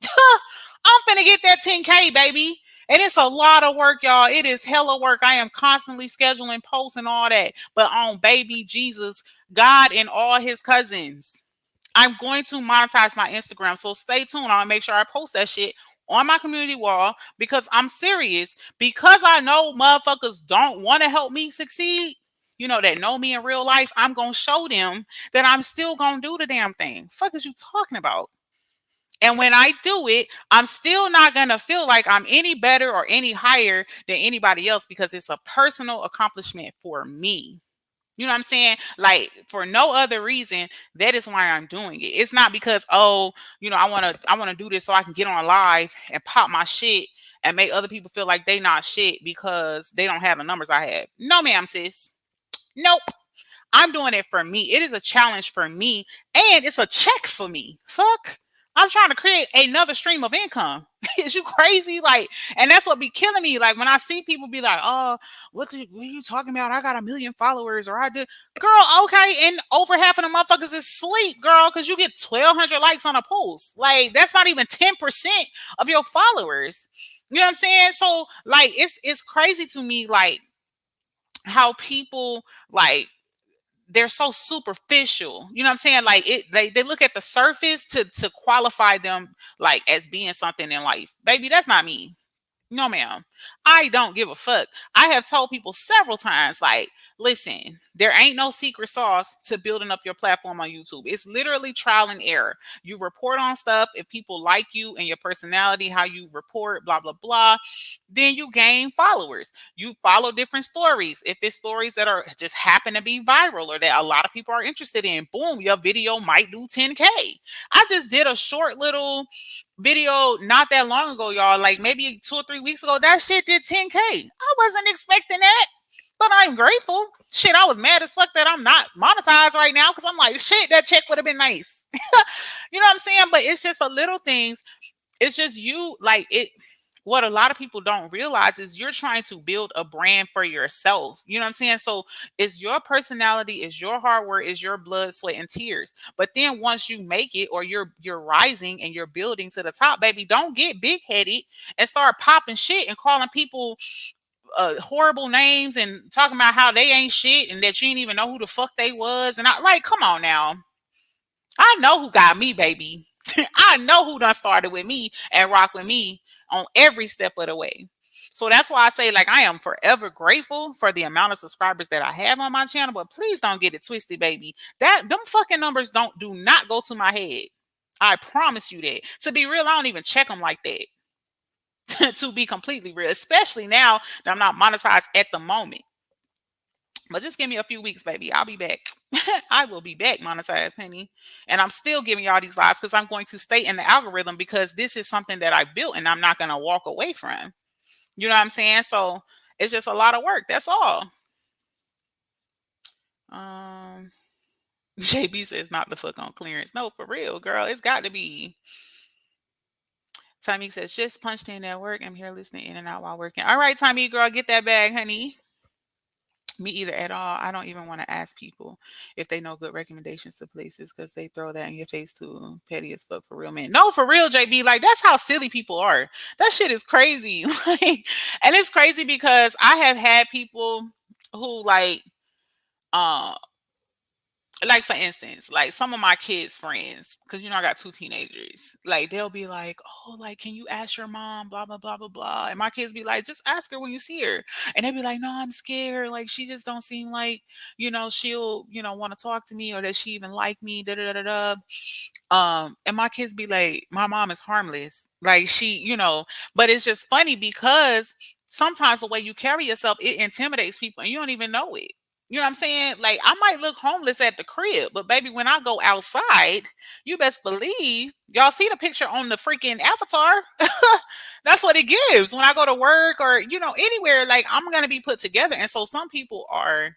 I'm finna get that 10K, baby. And it's a lot of work, y'all. It is hella work. I am constantly scheduling posts and all that. But on baby Jesus, God and all his cousins, I'm going to monetize my Instagram. So stay tuned. I'll make sure I post that shit on my community wall because I'm serious. Because I know motherfuckers don't want to help me succeed. that know me in real life, I'm gonna show them that I'm still gonna do the damn thing. Fuck is you talking about? And when I do it, I'm still not going to feel like I'm any better or any higher than anybody else because it's a personal accomplishment for me. You know what I'm saying? Like for no other reason, that is why I'm doing it. It's not because I want to do this so I can get on live and pop my shit and make other people feel like they not shit because they don't have the numbers I have. No, ma'am, sis. Nope. I'm doing it for me. It is a challenge for me and it's a check for me. Fuck. I'm trying to create another stream of income. Is you crazy? Like, and that's what be killing me. Like when I see people be like, "Oh, what are you talking about? I got 1 million followers, or I did." Girl, okay, and over half of the motherfuckers is sleep, girl, because you get 1,200 likes on a post. Like that's not even 10% of your followers. You know what I'm saying? So like, it's crazy to me, like how people like they're so superficial. You know what I'm saying? Like they look at the surface to qualify them like as being something in life. Baby, that's not me. No, ma'am. I don't give a fuck. I have told people several times, like, listen, there ain't no secret sauce to building up your platform on YouTube. It's literally trial and error. You report on stuff. If people like you and your personality, how you report, blah, blah, blah, then you gain followers. You follow different stories. If it's stories that are just happen to be viral or that a lot of people are interested in, boom, your video might do 10K. I just did a short little video not that long ago, y'all. Like maybe 2 or 3 weeks ago, that shit did 10K. I wasn't expecting that, but I'm grateful. Shit, I was mad as fuck that I'm not monetized right now because I'm like, shit, that check would have been nice. You know what I'm saying? But it's just the little things. It's just you like it. What a lot of people don't realize is you're trying to build a brand for yourself. You know what I'm saying? So it's your personality, it's your hard work, it's your blood, sweat, and tears. But then once you make it or you're rising and you're building to the top, baby, don't get big headed and start popping shit and calling people horrible names and talking about how they ain't shit and that you didn't even know who the fuck they was. And I like, come on now. I know who got me, baby. I know who done started with me and rock with me on every step of the way. So that's why I say, like, I am forever grateful for the amount of subscribers that I have on my channel. But please don't get it twisted, baby. That them fucking numbers do not go to my head. I promise you that. To be real, I don't even check them like that. To be completely real, especially now that I'm not monetized at the moment. But just give me a few weeks, baby. I'll be back. I will be back monetized, honey. And I'm still giving y'all these lives because I'm going to stay in the algorithm because this is something that I built and I'm not going to walk away from. You know what I'm saying? So it's just a lot of work. That's all. Um, JB says not the fuck on clearance. No, for real, girl. It's got to be. Tommy says just punched in at work. I'm here listening in and out while working. All right, Tommy, girl, get that bag, honey. Me either at all. I don't even want to ask people if they know good recommendations to places because they throw that in your face too. Petty as fuck for real, man. No, for real, JB. Like that's how silly people are. That shit is crazy. Like, and it's crazy because I have had people who uh, like for instance, like some of my kids' friends, because I got two teenagers, like they'll be like, "Oh, like, can you ask your mom?" Blah blah blah blah blah. And my kids be like, "Just ask her when you see her." And they be like, "No, I'm scared. Like, she just don't seem like, she'll, want to talk to me or that she even like me." Da da da da. And my kids be like, "My mom is harmless. Like she, but it's just funny because sometimes the way you carry yourself, it intimidates people and you don't even know it. You know what I'm saying? Like I might look homeless at the crib, but baby, when I go outside, you best believe y'all see the picture on the freaking avatar. That's what it gives when I go to work or anywhere. Like I'm gonna be put together, and so some people are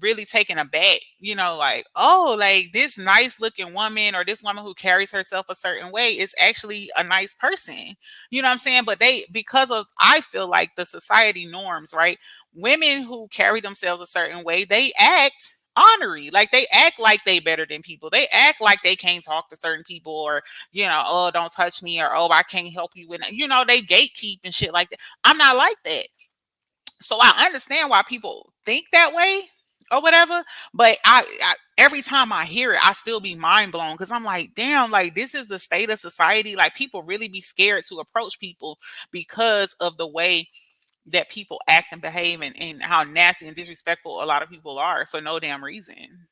really taken aback, like, oh, like this nice looking woman or this woman who carries herself a certain way is actually a nice person. You know what I'm saying? But because of, I feel like the society norms, right? Women who carry themselves a certain way, they act honorary. Like they act like they better than people. They act like they can't talk to certain people or, oh, don't touch me or, oh, I can't help you with, they gatekeep and shit like that. I'm not like that. So I understand why people think that way or whatever, but I every time I hear it, I still be mind blown because I'm like, damn, like this is the state of society. Like people really be scared to approach people because of the way that people act and behave, and how nasty and disrespectful a lot of people are for no damn reason.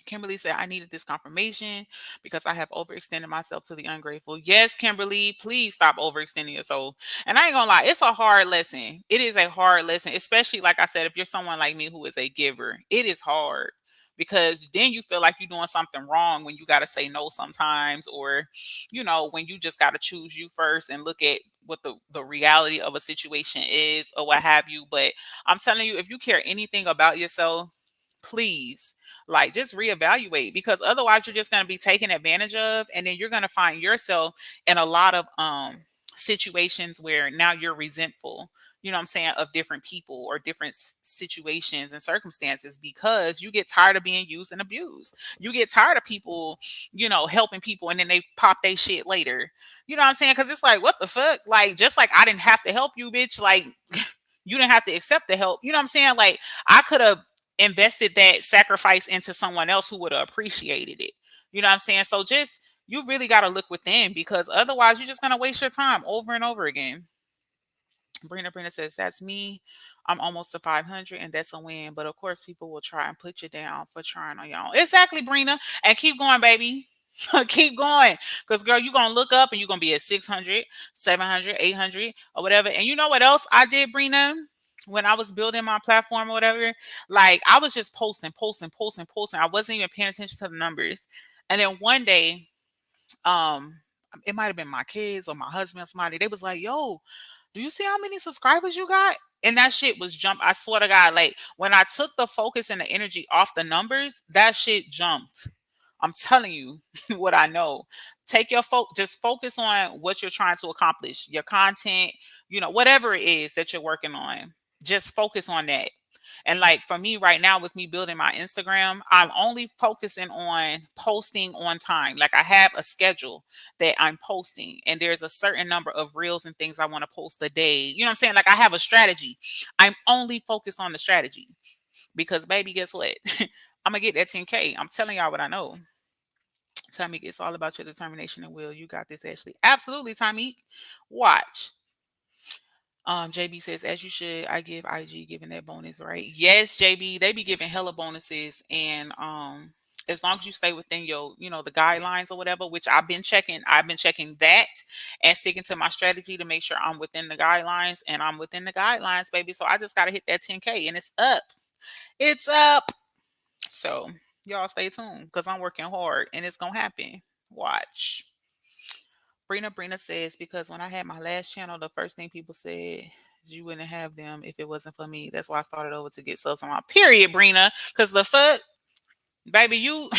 Kimberly said, I needed this confirmation because I have overextended myself to the ungrateful. Yes, Kimberly, please stop overextending yourself. And I ain't gonna lie, it's a hard lesson. It is a hard lesson, especially like I said, if you're someone like me who is a giver, it is hard because then you feel like you're doing something wrong when you got to say no sometimes, or, when you just got to choose you first and look at what the reality of a situation is or what have you. But I'm telling you, if you care anything about yourself, please, like, just reevaluate, because otherwise you're just going to be taken advantage of, and then you're going to find yourself in a lot of situations where now you're resentful, what I'm saying, of different people or different situations and circumstances, because you get tired of being used and abused. You get tired of people, helping people, and then they pop they shit later. You know what I'm saying? Because it's like, what the fuck? Like, just like I didn't have to help you, bitch. Like, you didn't have to accept the help. You know what I'm saying? Like, I could have invested that sacrifice into someone else who would have appreciated it. You know what I'm saying? So just, you really got to look within, because otherwise you're just going to waste your time over and over again. Brina says, that's me. I'm almost to 500, and that's a win. But of course, people will try and put you down for trying on your own. Exactly, Brina. And keep going, baby. Keep going. Because, girl, you're going to look up and you're going to be at 600, 700, 800, or whatever. And you know what else I did, Brina? When I was building my platform or whatever, like, I was just posting, posting, posting, posting. I wasn't even paying attention to the numbers. And then one day, um, it might have been my kids or my husband or somebody. They was like, yo, do you see how many subscribers you got? And that shit was jump. I swear to God, like, when I took the focus and the energy off the numbers, that shit jumped. I'm telling you what I know. Take your just focus on what you're trying to accomplish, your content, whatever it is that you're working on. Just focus on that. And like, for me right now, with me building my Instagram, I'm only focusing on posting on time. Like, I have a schedule that I'm posting, and there's a certain number of reels and things I want to post a day. You know what I'm saying? Like, I have a strategy. I'm only focused on the strategy, because, baby, guess what? I'm gonna get that 10K. I'm telling y'all what I know. Tamik, it's all about your determination and will. You got this, Ashley. Absolutely, Tamik. Watch. JB says, as you should. I give IG giving that bonus, right? Yes, JB, they be giving hella bonuses, and as long as you stay within your, the guidelines or whatever, which I've been checking that and sticking to my strategy to make sure I'm within the guidelines, and I'm within the guidelines, baby. So I just gotta hit that 10K, and it's up. It's up. So y'all stay tuned, because I'm working hard and it's gonna happen. Watch. Brina says, because when I had my last channel, the first thing people said is you wouldn't have them if it wasn't for me. That's why I started over to get subs on my period, Brina. Because the fuck, baby, you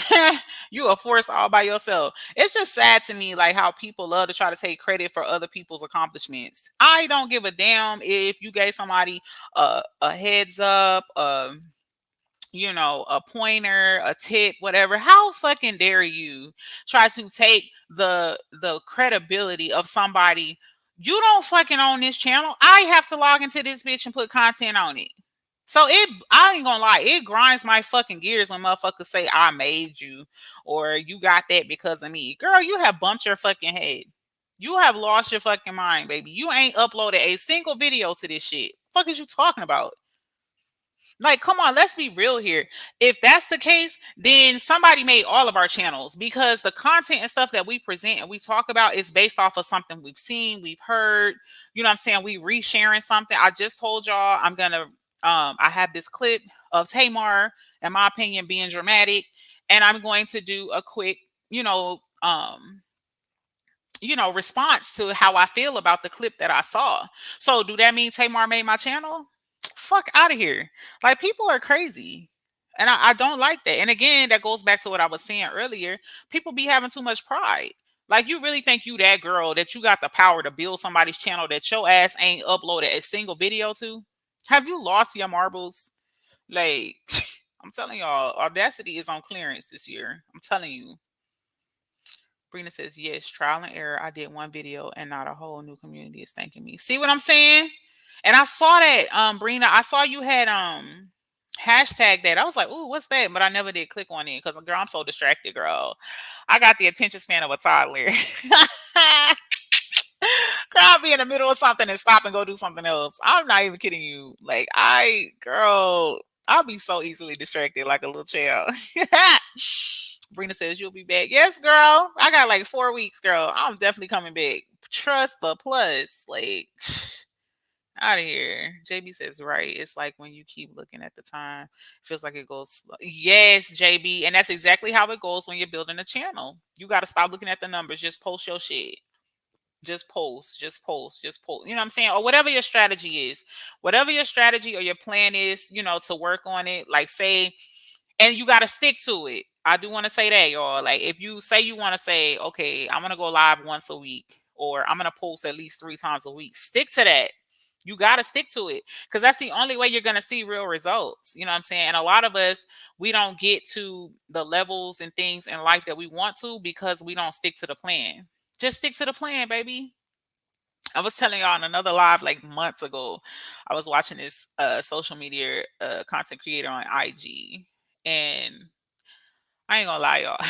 you a force all by yourself. It's just sad to me, like, how people love to try to take credit for other people's accomplishments. I don't give a damn if you gave somebody a heads up, a pointer, a tip, whatever. How fucking dare you try to take the credibility of somebody? You don't fucking own this channel. I have to log into this bitch and put content on it. So I ain't gonna lie, it grinds my fucking gears when motherfuckers say I made you, or you got that because of me. Girl, you have bumped your fucking head. You have lost your fucking mind, baby. You ain't uploaded a single video to this shit. Fuck is you talking about? Like, come on, let's be real here. If that's the case, then somebody made all of our channels, because the content and stuff that we present and we talk about is based off of something we've seen, we've heard. You know what I'm saying? We resharing something. I just told y'all I have this clip of Tamar, in my opinion, being dramatic, and I'm going to do a quick, response to how I feel about the clip that I saw. So do that mean Tamar made my channel? Fuck out of here. Like, people are crazy. And I don't like that. And again, that goes back to what I was saying earlier. People be having too much pride. Like, you really think you that girl that you got the power to build somebody's channel that your ass ain't uploaded a single video to? Have you lost your marbles? Like, I'm telling y'all, Audacity is on clearance this year. I'm telling you. Brina says, yes, trial and error. I did one video and not a whole new community is thanking me. See what I'm saying? And I saw that, Brina, I saw you had hashtag that. I was like, ooh, what's that? But I never did click on it because, girl, I'm so distracted, girl. I got the attention span of a toddler. Girl, Girl, I'll be in the middle of something and stop and go do something else. I'm not even kidding you. Like girl, I'll be so easily distracted like a little child. Brina says you'll be back. Yes, girl. I got like 4 weeks, girl. I'm definitely coming back. Trust the plus. Like out of here. JB says, right. It's like when you keep looking at the time, feels like it goes slow. Yes, JB. And that's exactly how it goes when you're building a channel. You got to stop looking at the numbers. Just post your shit. Just post, just post, just post. You know what I'm saying? Or whatever your strategy is. Whatever your strategy or your plan is, to work on it. Like say, and you got to stick to it. I do want to say that, y'all. Like if you say you want to say, okay, I'm going to go live once a week or I'm going to post at least 3 times a week, stick to that. You got to stick to it because that's the only way you're going to see real results. You know what I'm saying? And a lot of us, we don't get to the levels and things in life that we want to because we don't stick to the plan. Just stick to the plan, baby. I was telling y'all on another live like months ago. I was watching this social media content creator on IG, and I ain't gonna lie, y'all.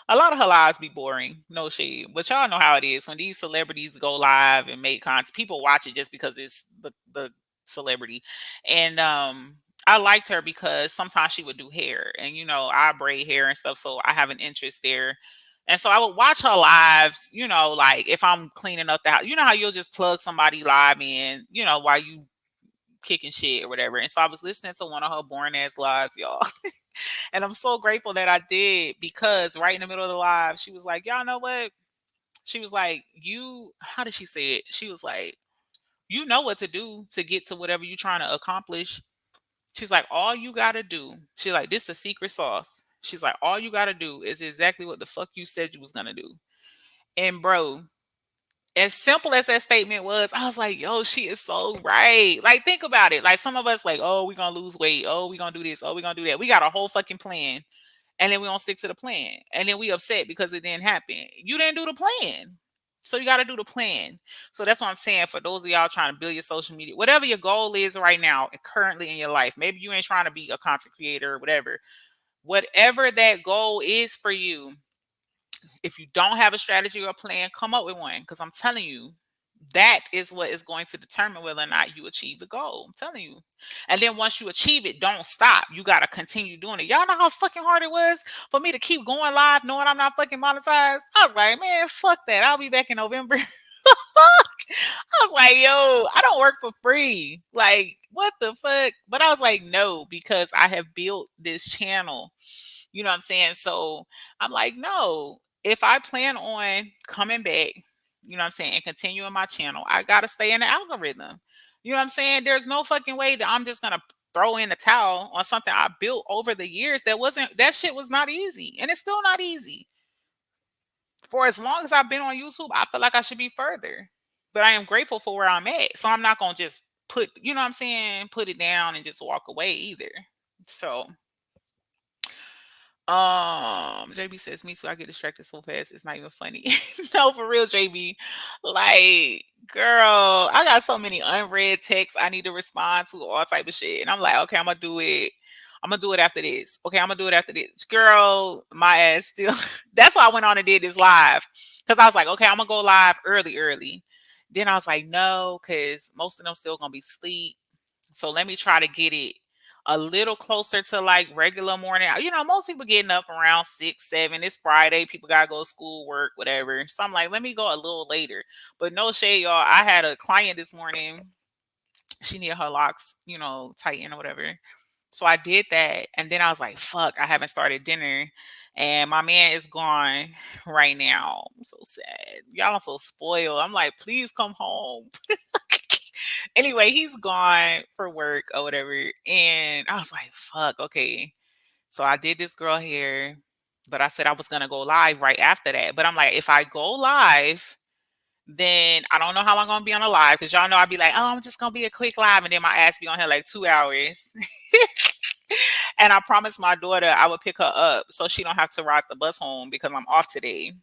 A lot of her lives be boring, no shade. But y'all know how it is when these celebrities go live and make content. People watch it just because it's the celebrity, and I liked her because sometimes she would do hair, and I braid hair and stuff, so I have an interest there. And so I would watch her lives, like if I'm cleaning up the house, you know how you'll just plug somebody live in, while you kicking shit or whatever. And so I was listening to one of her boring ass lives, y'all. And I'm so grateful that I did because right in the middle of the live, she was like, y'all know what? She was like, how did she say it? She was like, you know what to do to get to whatever you're trying to accomplish. She's like, all you got to do, she's like, this is the secret sauce. She's like, all you got to do is exactly what the fuck you said you was going to do. And bro, as simple as that statement was, I was like, yo, she is so right. Like, think about it. Like, some of us, like, oh, we're going to lose weight. Oh, we're going to do this. Oh, we're going to do that. We got a whole fucking plan. And then we don't stick to the plan. And then we upset because it didn't happen. You didn't do the plan. So you got to do the plan. So that's what I'm saying for those of y'all trying to build your social media, whatever your goal is right now, currently in your life. Maybe you ain't trying to be a content creator or whatever. Whatever that goal is for you, if you don't have a strategy or a plan, come up with one. Because I'm telling you, that is what is going to determine whether or not you achieve the goal. I'm telling you. And then once you achieve it, don't stop. You got to continue doing it. Y'all know how fucking hard it was for me to keep going live knowing I'm not fucking monetized? I was like, man, fuck that. I'll be back in November. I was like, yo, I don't work for free. Like, what the fuck? But I was like, no, because I have built this channel. You know what I'm saying? So I'm like, no, if I plan on coming back, you know what I'm saying, and continuing my channel, I got to stay in the algorithm. You know what I'm saying? There's no fucking way that I'm just going to throw in the towel on something I built over the years that shit was not easy. And it's still not easy. For as long as I've been on YouTube, I feel like I should be further. But I am grateful for where I'm at. So I'm not going to just you know what I'm saying, put it down and just walk away either. So JB says, me too. I get distracted so fast. It's not even funny. No, for real, JB. Like, girl, I got so many unread texts I need to respond to, all type of shit. And I'm like, okay, I'm gonna do it. I'm gonna do it after this. Okay, I'm gonna do it after this. Girl, my ass still. That's why I went on and did this live. Cause I was like, okay, I'm gonna go live early. Then I was like, no, because most of them still gonna be asleep. So let me try to get it a little closer to like regular morning. Most people getting up around 6, 7. It's Friday. People gotta go to school, work, whatever. So I'm like, let me go a little later. But no shade, y'all. I had a client this morning. She needed her locks, tighten or whatever. So I did that. And then I was like, fuck, I haven't started dinner. And my man is gone right now. I'm so sad. Y'all are so spoiled. I'm like, please come home. Anyway, he's gone for work or whatever. And I was like, fuck, okay. So I did this girl hair, but I said I was gonna go live right after that. But I'm like, if I go live, then I don't know how long I'm gonna be on a live because y'all know I'd be like, oh, I'm just gonna be a quick live, and then my ass be on here like 2 hours. And I promised my daughter I would pick her up so she don't have to ride the bus home because I'm off today.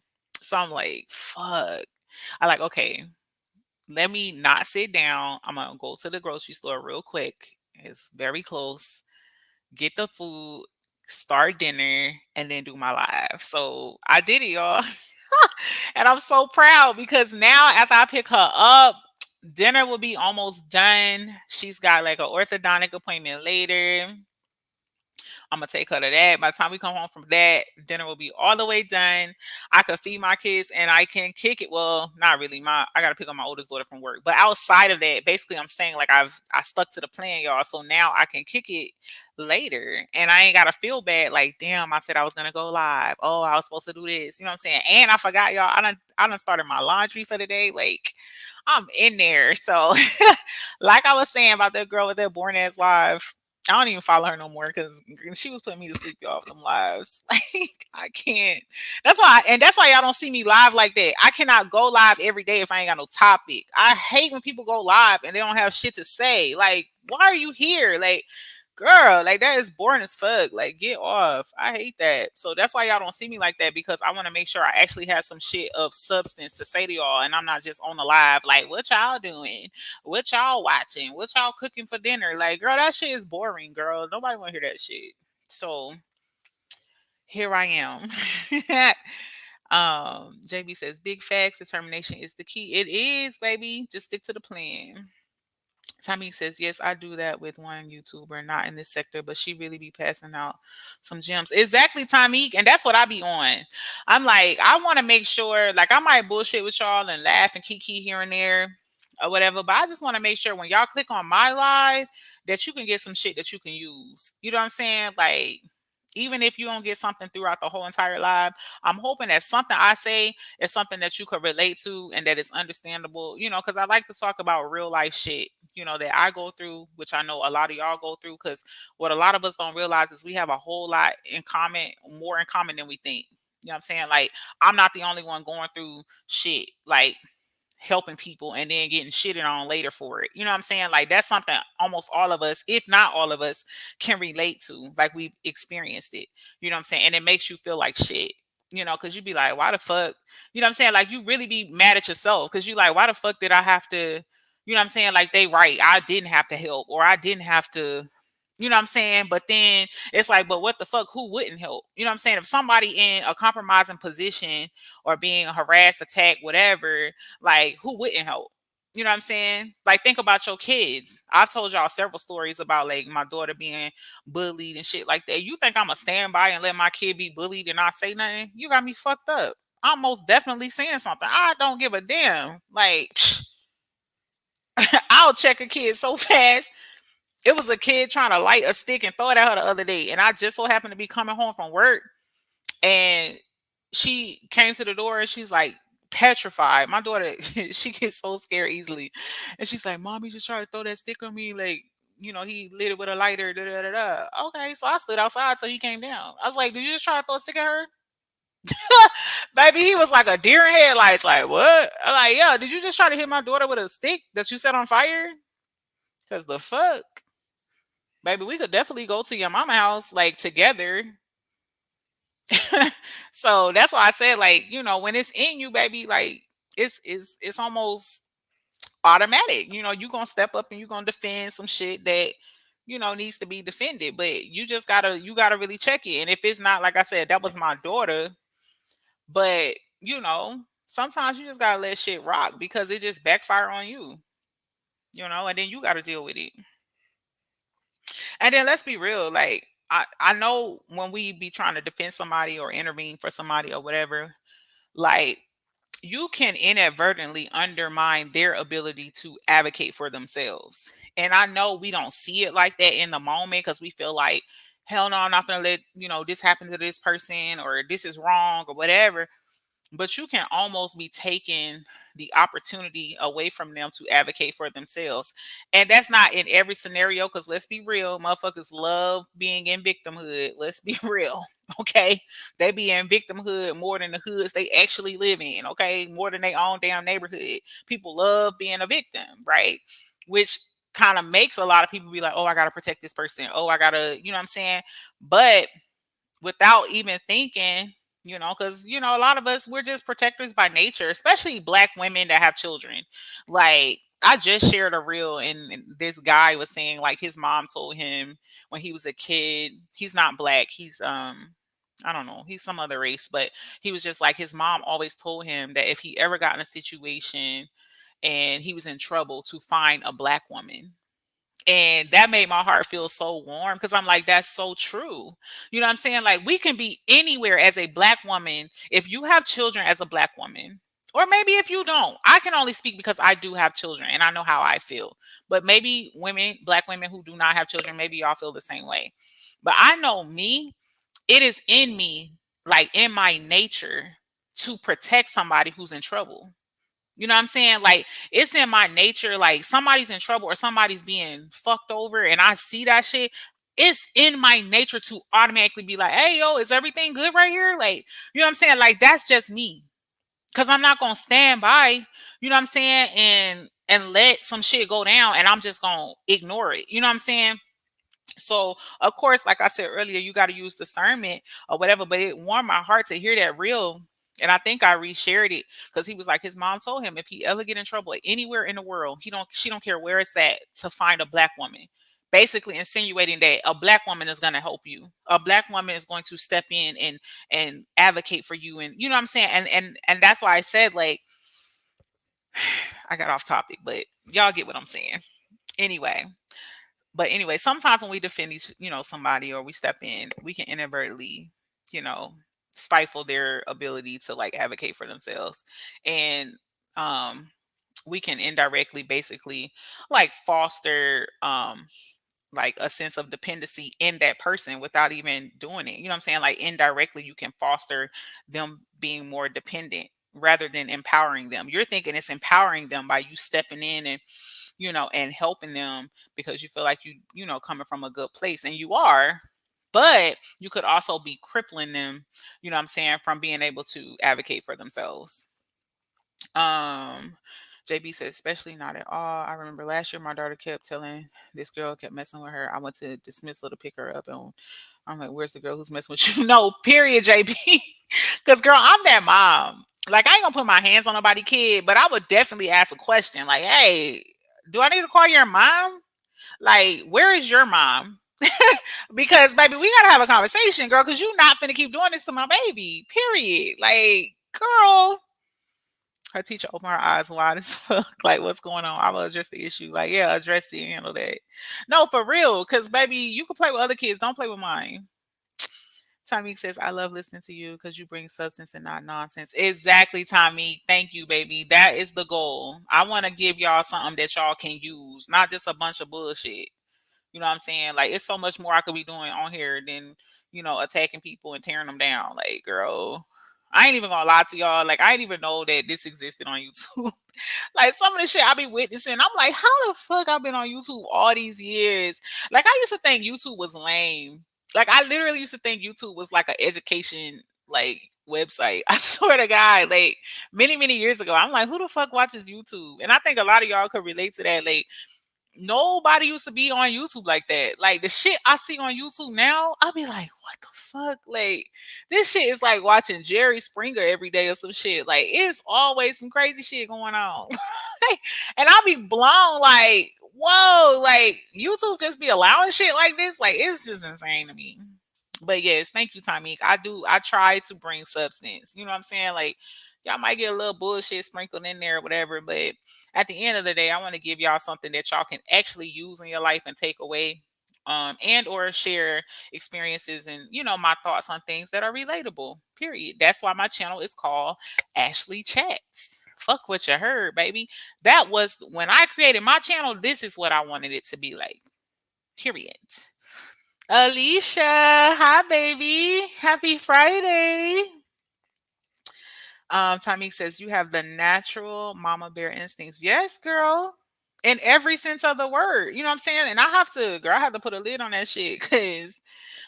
So I'm like, fuck. I like, okay, let me not sit down. I'm gonna go to the grocery store real quick. It's very close. Get the food, start dinner, and then do my live. So I did it, y'all. And I'm so proud because now after I pick her up, dinner will be almost done. She's got like an orthodontic appointment later. I'm gonna take her to that. By the time we come home from that, dinner will be all the way done. I could feed my kids and I can kick it. Well, not really. I gotta pick up my oldest daughter from work. But outside of that, basically I'm saying like I stuck to the plan, y'all. So now I can kick it later. And I ain't gotta feel bad, like, damn, I said I was gonna go live. Oh, I was supposed to do this. You know what I'm saying? And I forgot, y'all. I done started my laundry for the day. Like I'm in there. So like I was saying about that girl with that born ass live. I don't even follow her no more because she was putting me to sleep, y'all, with them lives. Like I can't. That's why y'all don't see me live like that. I cannot go live every day if I ain't got no topic. I hate when people go live and they don't have shit to say. Like, why are you here? Like, girl, like that is boring as fuck. Like, get off. I hate that. So that's why y'all don't see me like that because I want to make sure I actually have some shit of substance to say to y'all, and I'm not just on the live like, what y'all doing? What y'all watching? What y'all cooking for dinner? Like, girl, that shit is boring, girl. Nobody want to hear that shit. So here I am. JB says, big facts, determination is the key. It is, baby. Just stick to the plan. Tommy says, yes, I do that with one YouTuber, not in this sector, but she really be passing out some gems. Exactly, Tommy. And that's what I be on. I'm like, I want to make sure, like, I might bullshit with y'all and laugh and kiki here and there or whatever, but I just want to make sure when y'all click on my live that you can get some shit that you can use. You know what I'm saying? Like, even if you don't get something throughout the whole entire live, I'm hoping that something I say is something that you could relate to and that is understandable, because I like to talk about real life shit, that I go through, which I know a lot of y'all go through, because what a lot of us don't realize is we have a whole lot in common, more in common than we think. You know what I'm saying? Like, I'm not the only one going through shit. Like, helping people and then getting shitted on later for it. You know what I'm saying? Like that's something almost all of us, if not all of us, can relate to. Like we've experienced it. You know what I'm saying? And it makes you feel like shit. Because you be like, why the fuck? You know what I'm saying? Like you really be mad at yourself because you like, why the fuck did I have to, you know what I'm saying? Like they right. I didn't have to help or I didn't have to, you know what I'm saying? But then it's like, but what the fuck? Who wouldn't help? You know what I'm saying? If somebody in a compromising position or being harassed, attacked, whatever, like who wouldn't help? You know what I'm saying? Like think about your kids. I've told y'all several stories about like my daughter being bullied and shit like that. You think I'm gonna stand by and let my kid be bullied and not say nothing? You got me fucked up. I'm most definitely saying something. I don't give a damn. Like I'll check a kid so fast. It was a kid trying to light a stick and throw it at her the other day, and I just so happened to be coming home from work, and she came to the door and she's like petrified. My daughter, she gets so scared easily, and she's like, "Mommy just tried to throw that stick on me, like." He lit it with a lighter. Da, da, da, da. Okay, so I stood outside till he came down. I was like, "Did you just try to throw a stick at her?" Baby, he was like a deer in headlights. Like, what? I'm like, yeah. Did you just try to hit my daughter with a stick that you set on fire? Cause the fuck. Baby, we could definitely go to your mama house like together. So that's why I said, like, when it's in you, baby, like it's almost automatic. You gonna step up and you gonna defend some shit that needs to be defended. But you gotta really check it. And if it's not, like I said, that was my daughter, but sometimes you just gotta let shit rock because it just backfire on you, and then you gotta deal with it. And then let's be real, like I know when we be trying to defend somebody or intervene for somebody or whatever, like you can inadvertently undermine their ability to advocate for themselves. And I know we don't see it like that in the moment because we feel like, hell no, I'm not gonna let this happen to this person or this is wrong or whatever, but you can almost be taking the opportunity away from them to advocate for themselves. And that's not in every scenario, because let's be real, motherfuckers love being in victimhood. Let's be real. Okay. They be in victimhood more than the hoods they actually live in. Okay. More than their own damn neighborhood. People love being a victim, right? Which kind of makes a lot of people be like, oh, I gotta protect this person. Oh, I gotta, you know what I'm saying? But without even thinking, because, a lot of us, we're just protectors by nature, especially Black women that have children. Like, I just shared a reel, and this guy was saying, like, his mom told him when he was a kid, he's not Black, he's, I don't know, he's some other race, but he was just like his mom always told him that if he ever got in a situation and he was in trouble to find a black woman. And that made my heart feel so warm because I'm like, that's so true. You know what I'm saying? Like, we can be anywhere as a black woman. If you have children as a black woman, or maybe if you don't, I can only speak because I do have children and I know how I feel. But maybe women, black women who do not have children, maybe y'all feel the same way. But I know me, it is in me, like in my nature, to protect somebody who's in trouble. You know what I'm saying? Like, it's in my nature, like somebody's in trouble or somebody's being fucked over and I see that shit. It's in my nature to automatically be like, hey, yo, is everything good right here? Like, you know what I'm saying? Like, that's just me. Cause I'm not gonna stand by, you know what I'm saying, and let some shit go down and I'm just gonna ignore it. You know what I'm saying? So of course, like I said earlier, you got to use discernment or whatever. But it warmed my heart to hear that real. And I think I reshared it because he was like, his mom told him if he ever get in trouble anywhere in the world, she don't care where it's at, to find a black woman. Basically insinuating that a black woman is gonna help you. A black woman is going to step in and advocate for you. And you know what I'm saying? And that's why I said, like, I got off topic, but y'all get what I'm saying. Anyway, sometimes when we defend somebody, or we step in, we can inadvertently, you know, stifle their ability to like advocate for themselves. And um we can indirectly basically like foster like a sense of dependency in that person without even doing it. You know what I'm saying? Like, indirectly you can foster them being more dependent rather than empowering them. You're thinking it's empowering them by you stepping in and and helping them because you feel like coming from a good place, and you are, but you could also be crippling them, what I'm saying, from being able to advocate for themselves. Um, JB says, especially not at all. I remember last year my daughter kept telling this girl kept messing with her. I went to dismissal to pick her up, and I'm like, where's the girl who's messing with you? No, period, JB. Because, girl, I'm that mom. Like, I ain't gonna put my hands on nobody kid, but I would definitely ask a question like, hey, do I need to call your mom? Like, where is your mom? Because, baby, we gotta have a conversation, girl, because you not finna keep doing this to my baby. Period. Like, girl, her teacher opened her eyes wide as fuck. Like, what's going on? I will address the issue. Like, yeah, address it, handle that. No, for real. Because, baby, you can play with other kids. Don't play with mine. Tommy says, I love listening to you because you bring substance and not nonsense. Exactly, Tommy. Thank you, baby. That is the goal. I want to give y'all something that y'all can use, not just a bunch of bullshit. You know what I'm saying? Like, it's so much more I could be doing on here than, attacking people and tearing them down. Like, girl, I ain't even gonna lie to y'all. Like, I didn't even know that this existed on YouTube. Like, some of the shit I be witnessing, I'm like, how the fuck I've been on YouTube all these years? Like, I used to think YouTube was lame. Like, I literally used to think YouTube was like an education like website. I swear to God, like many, many years ago, I'm like, who the fuck watches YouTube? And I think a lot of y'all could relate to that. Like, nobody used to be on YouTube like that. Like, the shit I see on YouTube now, I'll be like, what the fuck? Like, this shit is like watching Jerry Springer every day or some shit. Like, it's always some crazy shit going on. And I'll be blown like, whoa, like YouTube just be allowing shit like this. Like, it's just insane to me. But yes, thank you, Tommy. I try to bring substance. You know what I'm saying? Like, y'all might get a little bullshit sprinkled in there or whatever, but at the end of the day, I want to give y'all something that y'all can actually use in your life and take away. And or share experiences and my thoughts on things that are relatable. Period. That's why my channel is called Ashley Chats. Fuck what you heard, baby. That was when I created my channel. This is what I wanted it to be like. Period. Alicia, hi baby. Happy Friday. Tommy says you have the natural mama bear instincts. Yes, girl. In every sense of the word. You know what I'm saying? And I have to put a lid on that shit because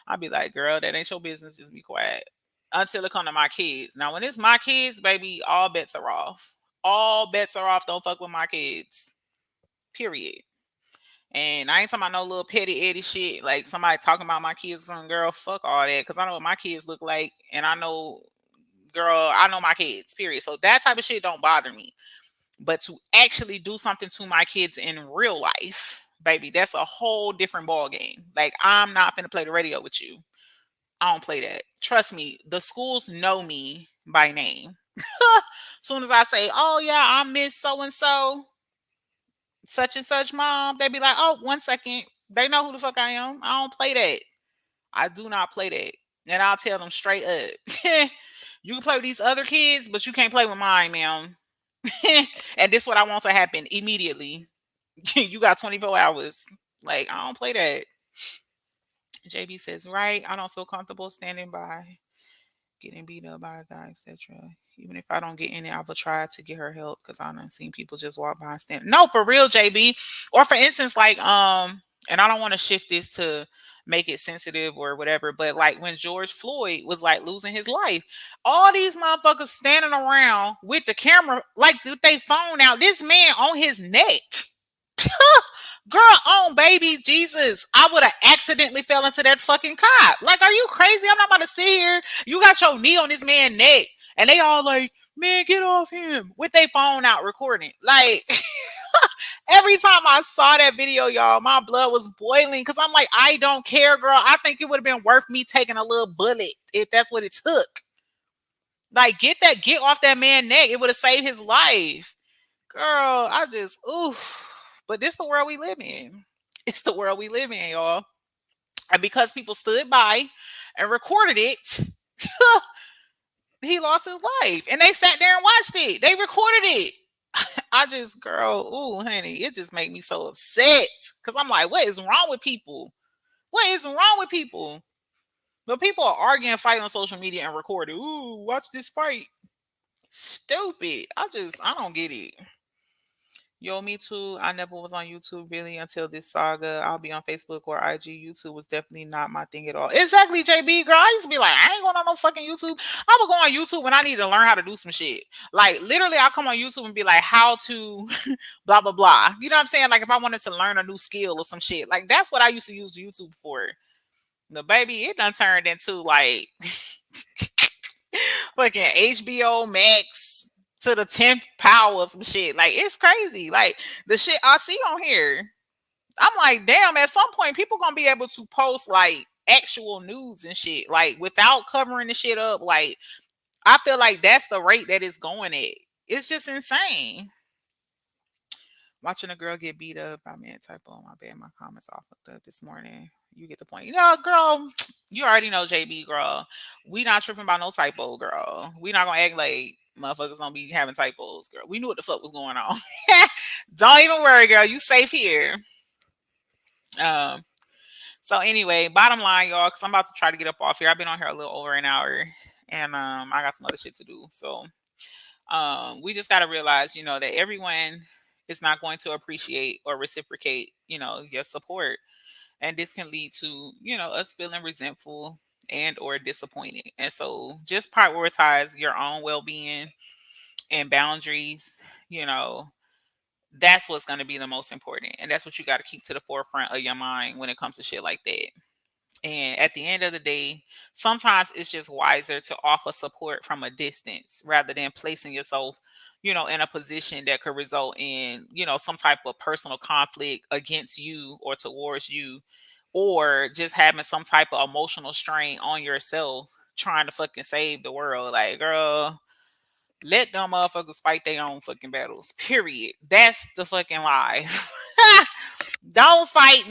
I'll be like, girl, that ain't your business. Just be quiet. Until it come to my kids. Now, when it's my kids, baby, all bets are off. All bets are off. Don't fuck with my kids. Period. And I ain't talking about no little petty eddy shit. Like somebody talking about my kids or something, girl, fuck all that. Cause I know what my kids look like. And I know, girl, I know my kids, period. So that type of shit don't bother me. But to actually do something to my kids in real life, baby, that's a whole different ball game. Like, I'm not gonna play the radio with you. I don't play that. Trust me, the schools know me by name. Soon as I say, "Oh yeah, I miss so and so, such and such mom," they be like, "Oh, 1 second." They know who the fuck I am. I don't play that. I do not play that. And I'll tell them straight up. You can play with these other kids, but you can't play with mine, ma'am. And this is what I want to happen immediately. You got 24 hours. Like, I don't play that. JB says, right. I don't feel comfortable standing by, getting beat up by a guy, etc. Even if I don't get in it, I will try to get her help because I done seen people just walk by and stand. No, for real, JB. Or for instance, like and I don't want to shift this to make it sensitive or whatever, but like when George Floyd was like losing his life, all these motherfuckers standing around with the camera, like with they phone out, this man on his neck. Girl, on baby Jesus, I would have accidentally fell into that fucking cop. Like, are you crazy? I'm not about to sit here. You got your knee on this man's neck, and they all like, man, get off him with their phone out recording. Like, every time I saw that video, y'all, my blood was boiling because I'm like, I don't care, girl. I think it would have been worth me taking a little bullet if that's what it took. Like, get off that man's neck. It would have saved his life. Girl, I just, ooh. But this the world we live in. It's the world we live in, y'all. And because people stood by and recorded it, he lost his life. And they sat there and watched it. They recorded it. I just, girl, ooh, honey, it just made me so upset. Because I'm like, what is wrong with people? What is wrong with people? But people are arguing and fighting on social media and record it. Ooh, watch this fight. Stupid. I don't get it. Yo, me too. I never was on YouTube really until this saga. I'll be on Facebook or IG. YouTube was definitely not my thing at all. Exactly, JB, girl. I used to be like, I ain't going on no fucking YouTube. I would go on YouTube when I need to learn how to do some shit. Like, literally, I'll come on YouTube and be like, how to blah, blah, blah. You know what I'm saying? Like, if I wanted to learn a new skill or some shit. Like, that's what I used to use YouTube for. The baby, it done turned into like fucking HBO Max to the 10th power, some shit. Like, it's crazy. Like, the shit I see on here, I'm like, damn, at some point, people gonna be able to post like actual news and shit, like without covering the shit up. Like, I feel like that's the rate that it's going at. It's just insane. Watching a girl get beat up. I mean, typo on my bad. My comments off of this morning. You get the point. You know, girl, you already know JB, girl. We not tripping about no typo, girl. We not gonna act like motherfuckers don't be having typos, girl. We knew what the fuck was going on. Don't even worry, girl. You safe here. Um. So anyway, bottom line, y'all, because I'm about to try to get up off here. I've been on here a little over an hour, and I got some other shit to do. So we just got to realize, that everyone is not going to appreciate or reciprocate, your support, and this can lead to, us feeling resentful and or disappointed. And so just prioritize your own well-being and boundaries. you know that's what's going to be the most important, and that's what you got to keep to the forefront of your mind when it comes to shit like that. And at the end of the day, sometimes it's just wiser to offer support from a distance rather than placing yourself, in a position that could result in, some type of personal conflict against you or towards you, or just having some type of emotional strain on yourself trying to fucking save the world. Like, girl, let them motherfuckers fight their own fucking battles. Period. That's the fucking life. Don't fight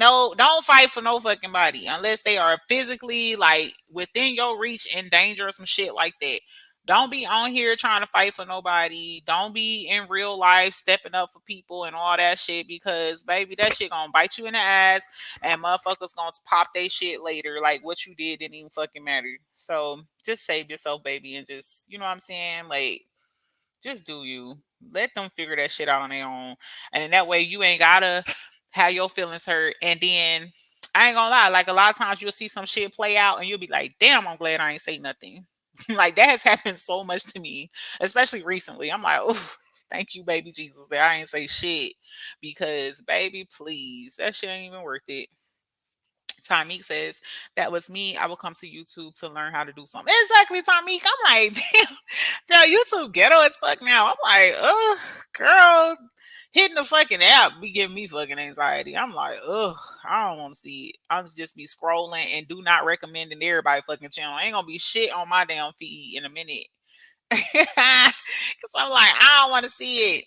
for no fucking body unless they are physically like within your reach in danger or some shit like that. Don't be on here trying to fight for nobody. Don't be in real life stepping up for people and all that shit, because baby, that shit gonna bite you in the ass and motherfuckers gonna pop they shit later. Like, what you did didn't even fucking matter. So just save yourself, baby, and just, you know what I'm saying? Like, just do you. Let them figure that shit out on their own. And in that way, you ain't gotta have your feelings hurt. And then I ain't gonna lie, like a lot of times you'll see some shit play out and you'll be like, damn, I'm glad I ain't say nothing. Like, that has happened so much to me, especially recently. I'm like, oh, thank you, baby Jesus, that I ain't say shit. Because, baby, please, that shit ain't even worth it. Tommy says, that was me. I will come to YouTube to learn how to do something. Exactly, Tommy. I'm like, damn, girl, YouTube ghetto as fuck now. I'm like, girl. Hitting the fucking app be giving me fucking anxiety. I'm like, ugh, I don't want to see it. I'll just be scrolling and do not recommending everybody fucking channel. Ain't gonna be shit on my damn feed in a minute. Cause I'm like, I don't want to see it.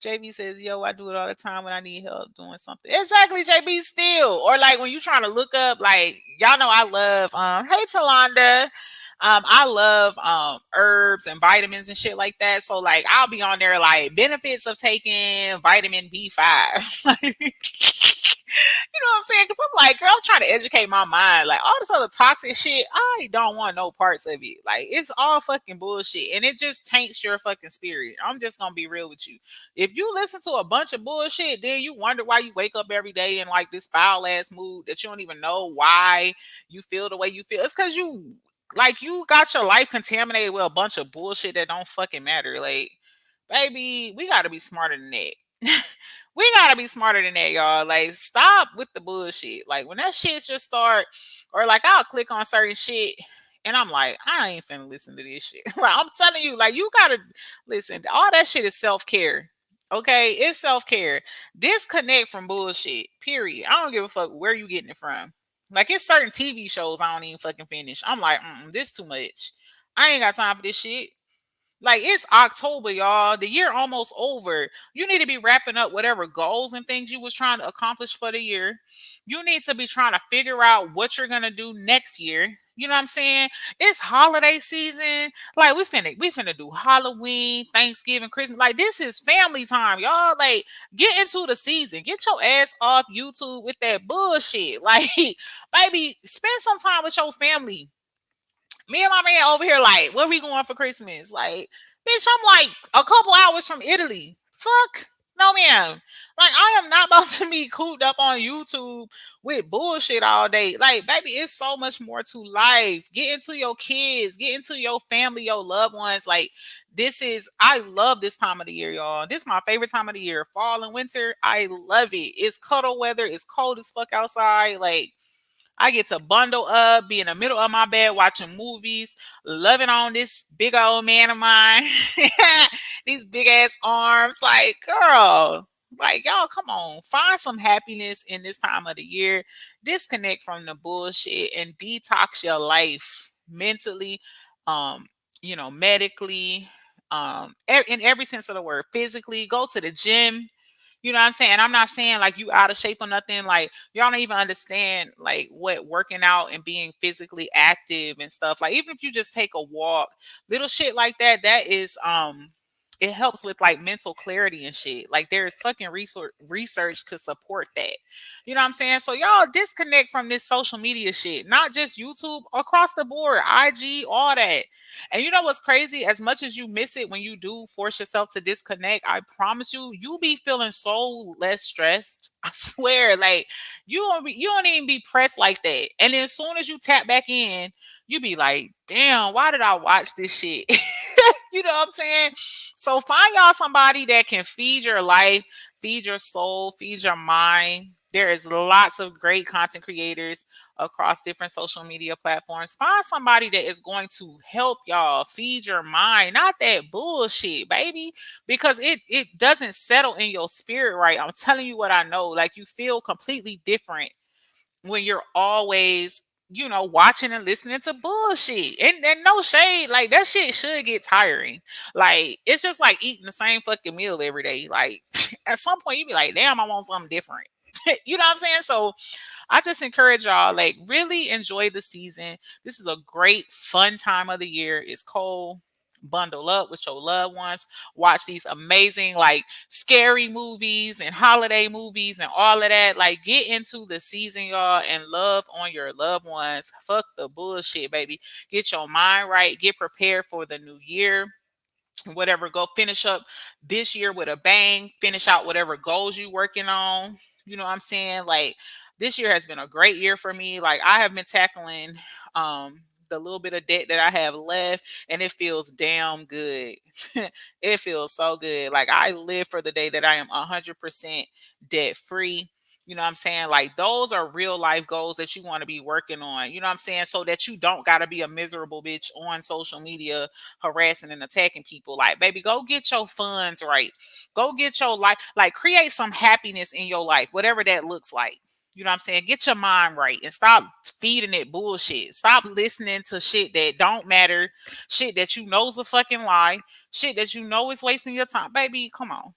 JB says, yo, I do it all the time when I need help doing something. Exactly, JB still. Or like when you trying to look up, like, y'all know I love hey Talonda. I love herbs and vitamins and shit like that. So like I'll be on there like benefits of taking vitamin B5. You know what I'm saying? Because I'm like, girl, I'm trying to educate my mind. Like all this other toxic shit, I don't want no parts of it. Like it's all fucking bullshit, and it just taints your fucking spirit. I'm just gonna be real with you. If you listen to a bunch of bullshit, then you wonder why you wake up every day in like this foul ass mood that you don't even know why you feel the way you feel. It's because you got your life contaminated with a bunch of bullshit that don't fucking matter. Like, baby, we gotta be smarter than that. We gotta be smarter than that, y'all. Like, stop with the bullshit. Like, when that shit just start, or like I'll click on certain shit and I'm like, I ain't finna listen to this shit. Like, I'm telling you, like, you gotta listen. All that shit is self care. Okay, it's self care. Disconnect from bullshit. Period. I don't give a fuck where you getting it from. Like, it's certain TV shows I don't even fucking finish. I'm like, this too much. I ain't got time for this shit. Like it's October, y'all. The year almost over. You need to be wrapping up whatever goals and things you was trying to accomplish for the year. You need to be trying to figure out what you're gonna do next year. You know what I'm saying? It's holiday season. Like we finna do Halloween, Thanksgiving, Christmas. Like this is family time, y'all. Like get into the season. Get your ass off YouTube with that bullshit. Like, baby, spend some time with your family. Me and my man over here, like, where we going for Christmas? Like, bitch, I'm like a couple hours from Italy. Fuck. No, ma'am. Like, I am not about to be cooped up on YouTube with bullshit all day. Like, baby, it's so much more to life. Get into your kids, get into your family, your loved ones. Like, I love this time of the year, y'all. This is my favorite time of the year. Fall and winter, I love it. It's cuddle weather. It's cold as fuck outside. Like, I get to bundle up, be in the middle of my bed watching movies, loving on this big old man of mine. These big ass arms. Like, girl, like, y'all, come on. Find some happiness in this time of the year. Disconnect from the bullshit and detox your life mentally, um, medically, in every sense of the word. Physically, go to the gym. You know what I'm saying? I'm not saying like you out of shape or nothing. Like y'all don't even understand like what working out and being physically active and stuff. Like even if you just take a walk, little shit like that, that is it helps with like mental clarity and shit. Like there is fucking research to support that. You know what I'm saying? So y'all disconnect from this social media shit, not just YouTube, across the board, IG, all that. And you know what's crazy? As much as you miss it when you do force yourself to disconnect, I promise you be feeling so less stressed. I swear, like you don't even be pressed like that. And then as soon as you tap back in, you be like, damn, why did I watch this shit? You know what I'm saying? So find y'all somebody that can feed your life, feed your soul, feed your mind. There is lots of great content creators across different social media platforms. Find somebody that is going to help y'all feed your mind, not that bullshit, baby, because it doesn't settle in your spirit right. I'm telling you what I know. Like you feel completely different when you're always watching and listening to bullshit. And no shade, like that shit should get tiring. Like it's just like eating the same fucking meal every day. Like at some point you be like, damn, I want something different. You know what I'm saying? So I just encourage y'all, like, really enjoy the season. This is a great, fun time of the year. It's cold. Bundle up with your loved ones. Watch these amazing, like, scary movies and holiday movies and all of that. Like, get into the season, y'all, and love on your loved ones. Fuck the bullshit, baby. Get your mind right. Get prepared for the new year. Whatever, go finish up this year with a bang, finish out whatever goals you working on. You know what I'm saying? Like this year has been a great year for me. Like I have been tackling the little bit of debt that I have left, and it feels damn good. It feels so good. Like I live for the day that I am 100% debt free. You know what I'm saying? Like those are real life goals that you want to be working on. You know what I'm saying? So that you don't got to be a miserable bitch on social media harassing and attacking people. Like, baby, go get your funds right. Go get your life, like create some happiness in your life, whatever that looks like. You know what I'm saying? Get your mind right and stop feeding it bullshit. Stop listening to shit that don't matter, shit that you know is a fucking lie, shit that you know is wasting your time. Baby, come on.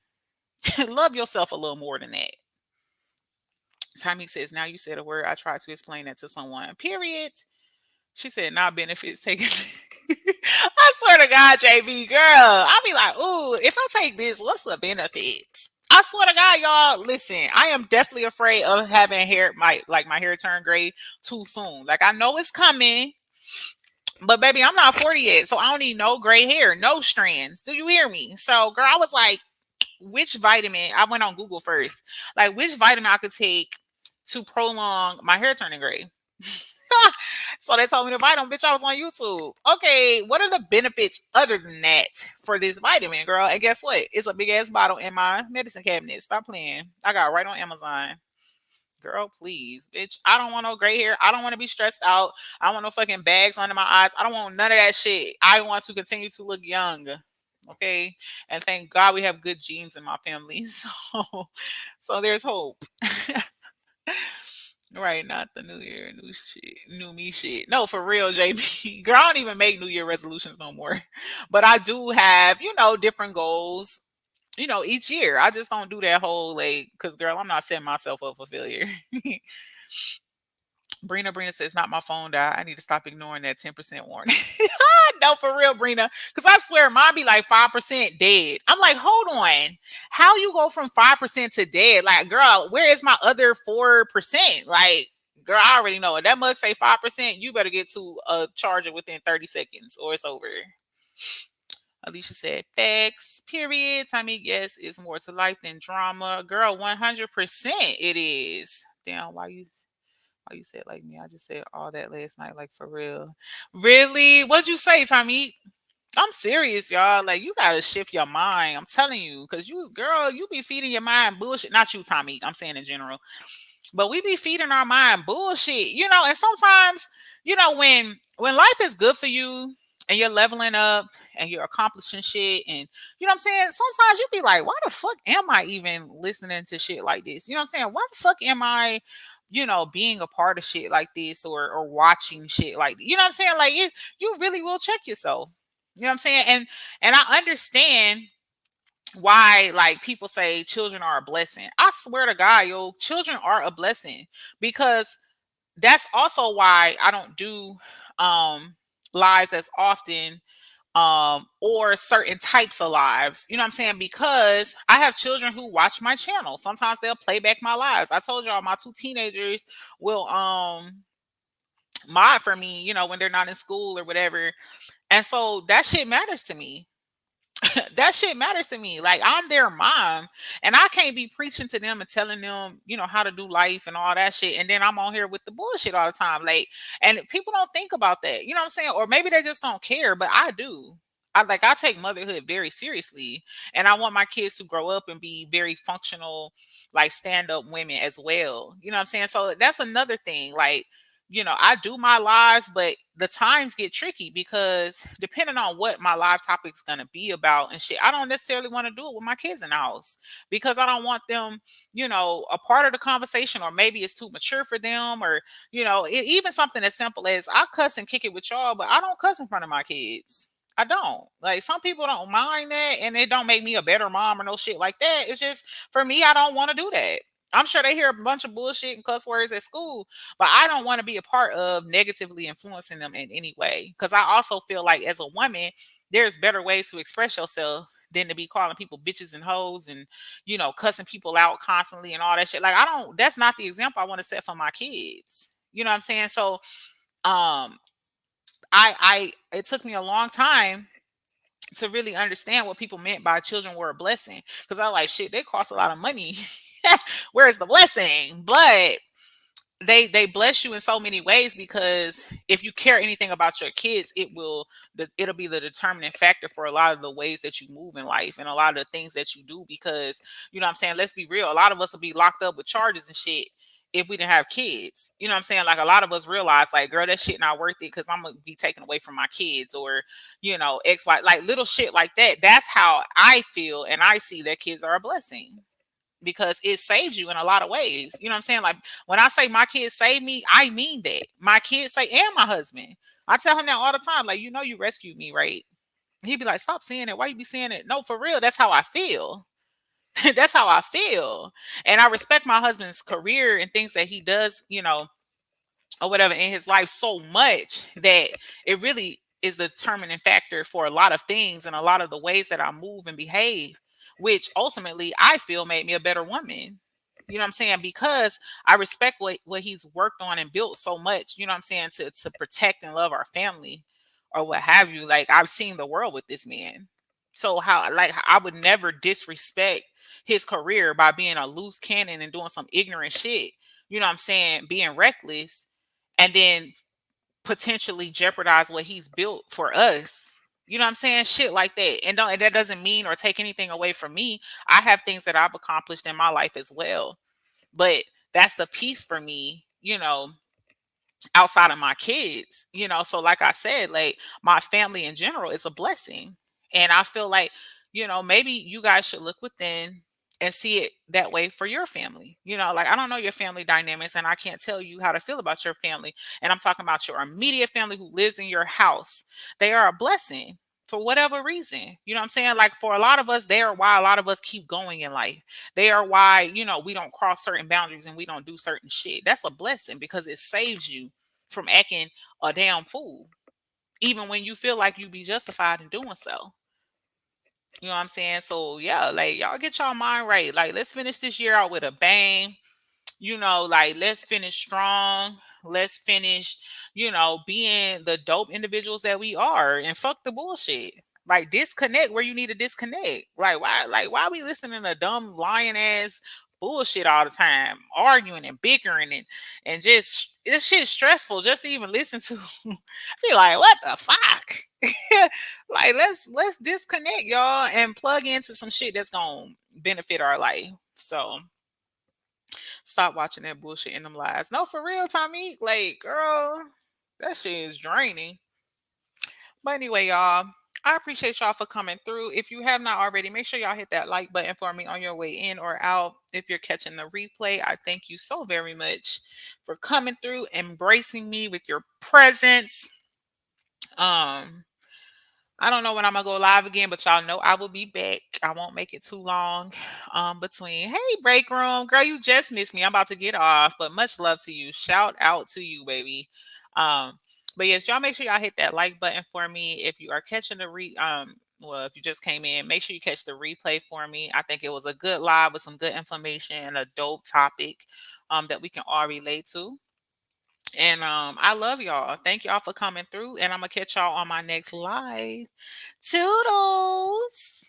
Love yourself a little more than that. Tommy says, now you said a word. I tried to explain that to someone. Period. She said, not benefits taken. I swear to God, JB, girl. I'll be like, ooh, if I take this, what's the benefits? I swear to God, y'all, listen, I am definitely afraid of having hair, my hair turn gray too soon. Like, I know it's coming, but baby, I'm not 40 yet, so I don't need no gray hair, no strands. Do you hear me? So, girl, I was like, which vitamin? I went on Google first. Like, which vitamin I could take to prolong my hair turning gray? So they told me to vitamin. Bitch, I was on YouTube. Okay, what are the benefits other than that for this vitamin, girl? And guess what? It's a big ass bottle in my medicine cabinet. Stop playing. I got it right on Amazon. Girl, please, bitch. I don't want no gray hair. I don't want to be stressed out. I don't want no fucking bags under my eyes. I don't want none of that shit. I want to continue to look young. Okay. And thank God we have good genes in my family. So there's hope. Right, not the new year, new shit, new me shit. No, for real, JB. Girl, I don't even make New Year resolutions no more. But I do have, different goals, each year. I just don't do that whole like, because girl, I'm not setting myself up for failure. Brina says, not my phone died. I need to stop ignoring that 10% warning. No, for real, Brina. Because I swear mine be like 5% dead. I'm like, hold on. How you go from 5% to dead? Like, girl, where is my other 4%? Like, girl, I already know it. That mug say 5%. You better get to a charger within 30 seconds or it's over. Alicia said, facts, period. Tommy, yes, it's more to life than drama. Girl, 100% it is. Damn, why you said like me? I just said all that last night, like for real. Really? What'd you say, Tommy? I'm serious, y'all. Like you gotta shift your mind. I'm telling you, cause you, girl, you be feeding your mind bullshit. Not you, Tommy. I'm saying in general. But we be feeding our mind bullshit, and sometimes, when life is good for you and you're leveling up and you're accomplishing shit and you know what I'm saying, sometimes you be like, why the fuck am I even listening to shit like this? You know what I'm saying? Why the fuck am I, being a part of shit like this or watching shit like you know what I'm saying? Like you really will check yourself. You know what I'm saying? And I understand why like people say children are a blessing. I swear to God, yo, children are a blessing because that's also why I don't do lives as often or certain types of lives. You know what I'm saying? Because I have children who watch my channel. Sometimes they'll play back my lives. I told y'all my two teenagers will mod for me, when they're not in school or whatever. And so that shit matters to me. That shit matters to me. Like I'm their mom, and I can't be preaching to them and telling them, how to do life and all that shit. And then I'm on here with the bullshit all the time. Like, and people don't think about that. You know what I'm saying? Or maybe they just don't care, but I do. I take motherhood very seriously, and I want my kids to grow up and be very functional, like stand up women as well. You know what I'm saying? So that's another thing. Like I do my lives, but the times get tricky because depending on what my live topic's gonna be about and shit, I don't necessarily want to do it with my kids in the house because I don't want them, a part of the conversation, or maybe it's too mature for them, or even something as simple as I cuss and kick it with y'all, but I don't cuss in front of my kids. I don't. Like some people don't mind that, and it don't make me a better mom or no shit like that. It's just for me, I don't want to do that. I'm sure they hear a bunch of bullshit and cuss words at school, but I don't want to be a part of negatively influencing them in any way. Because I also feel like as a woman, there's better ways to express yourself than to be calling people bitches and hoes and cussing people out constantly and all that shit. Like I don't. That's not the example I want to set for my kids. You know what I'm saying? So, um, it took me a long time to really understand what people meant by children were a blessing because I like shit. They cost a lot of money. Where's the blessing? But they bless you in so many ways, because if you care anything about your kids, it'll be the determining factor for a lot of the ways that you move in life and a lot of the things that you do. Because you know what I'm saying, let's be real, a lot of us will be locked up with charges and shit if we didn't have kids. You know what I'm saying? Like, a lot of us realize, like, girl, that shit not worth it because I'm gonna be taken away from my kids, or XY, like little shit like that. That's how I feel, and I see that kids are a blessing because it saves you in a lot of ways. You know what I'm saying? Like, when I say my kids save me, I mean that. My kids say, and my husband. I tell him that all the time. Like, you rescued me, right? He'd be like, stop saying it. Why you be saying it? No, for real. That's how I feel. That's how I feel. And I respect my husband's career and things that he does, or whatever in his life so much that it really is the determining factor for a lot of things and a lot of the ways that I move and behave, which ultimately I feel made me a better woman. You know what I'm saying? Because I respect what he's worked on and built so much, you know what I'm saying, to protect and love our family or what have you. Like, I've seen the world with this man. So how, like, I would never disrespect his career by being a loose cannon and doing some ignorant shit. You know what I'm saying? Being reckless and then potentially jeopardize what he's built for us. You know what I'm saying? Shit like that. And that doesn't mean or take anything away from me. I have things that I've accomplished in my life as well. But that's the piece for me, outside of my kids. So like I said, like, my family in general is a blessing. And I feel like, maybe you guys should look within and see it that way for your family. Like, I don't know your family dynamics, and I can't tell you how to feel about your family. And I'm talking about your immediate family who lives in your house. They are a blessing for whatever reason. You know what I'm saying? Like, for a lot of us, they are why a lot of us keep going in life. They are why, we don't cross certain boundaries and we don't do certain shit. That's a blessing because it saves you from acting a damn fool, even when you feel like you be justified in doing so. You know what I'm saying? So yeah, like, y'all get y'all mind right. Like, let's finish this year out with a bang. Like, let's finish strong. Let's finish, being the dope individuals that we are, and fuck the bullshit. Like, disconnect where you need to disconnect. Like, why we listening to dumb lying ass bullshit all the time, arguing and bickering and just this shit stressful just to even listen to. I feel like, what the fuck? Like, let's disconnect, y'all, and plug into some shit that's gonna benefit our life. So stop watching that bullshit in them lies. No, for real, Tommy. Like, girl, that shit is draining. But anyway, y'all, I appreciate y'all for coming through. If you have not already, make sure y'all hit that like button for me on your way in or out. If you're catching the replay, I thank you so very much for coming through, embracing me with your presence. Um, I don't know when I'm gonna go live again, but y'all know I will be back. I won't make it too long. Between, hey, break room, girl, you just missed me. I'm about to get off, but much love to you. Shout out to you, baby. Um, but yes, y'all make sure y'all hit that like button for me. If you are catching the well, if you just came in, make sure you catch the replay for me. I think it was a good live with some good information and a dope topic that we can all relate to. And I love y'all. Thank y'all for coming through. And I'm gonna catch y'all on my next live. Toodles.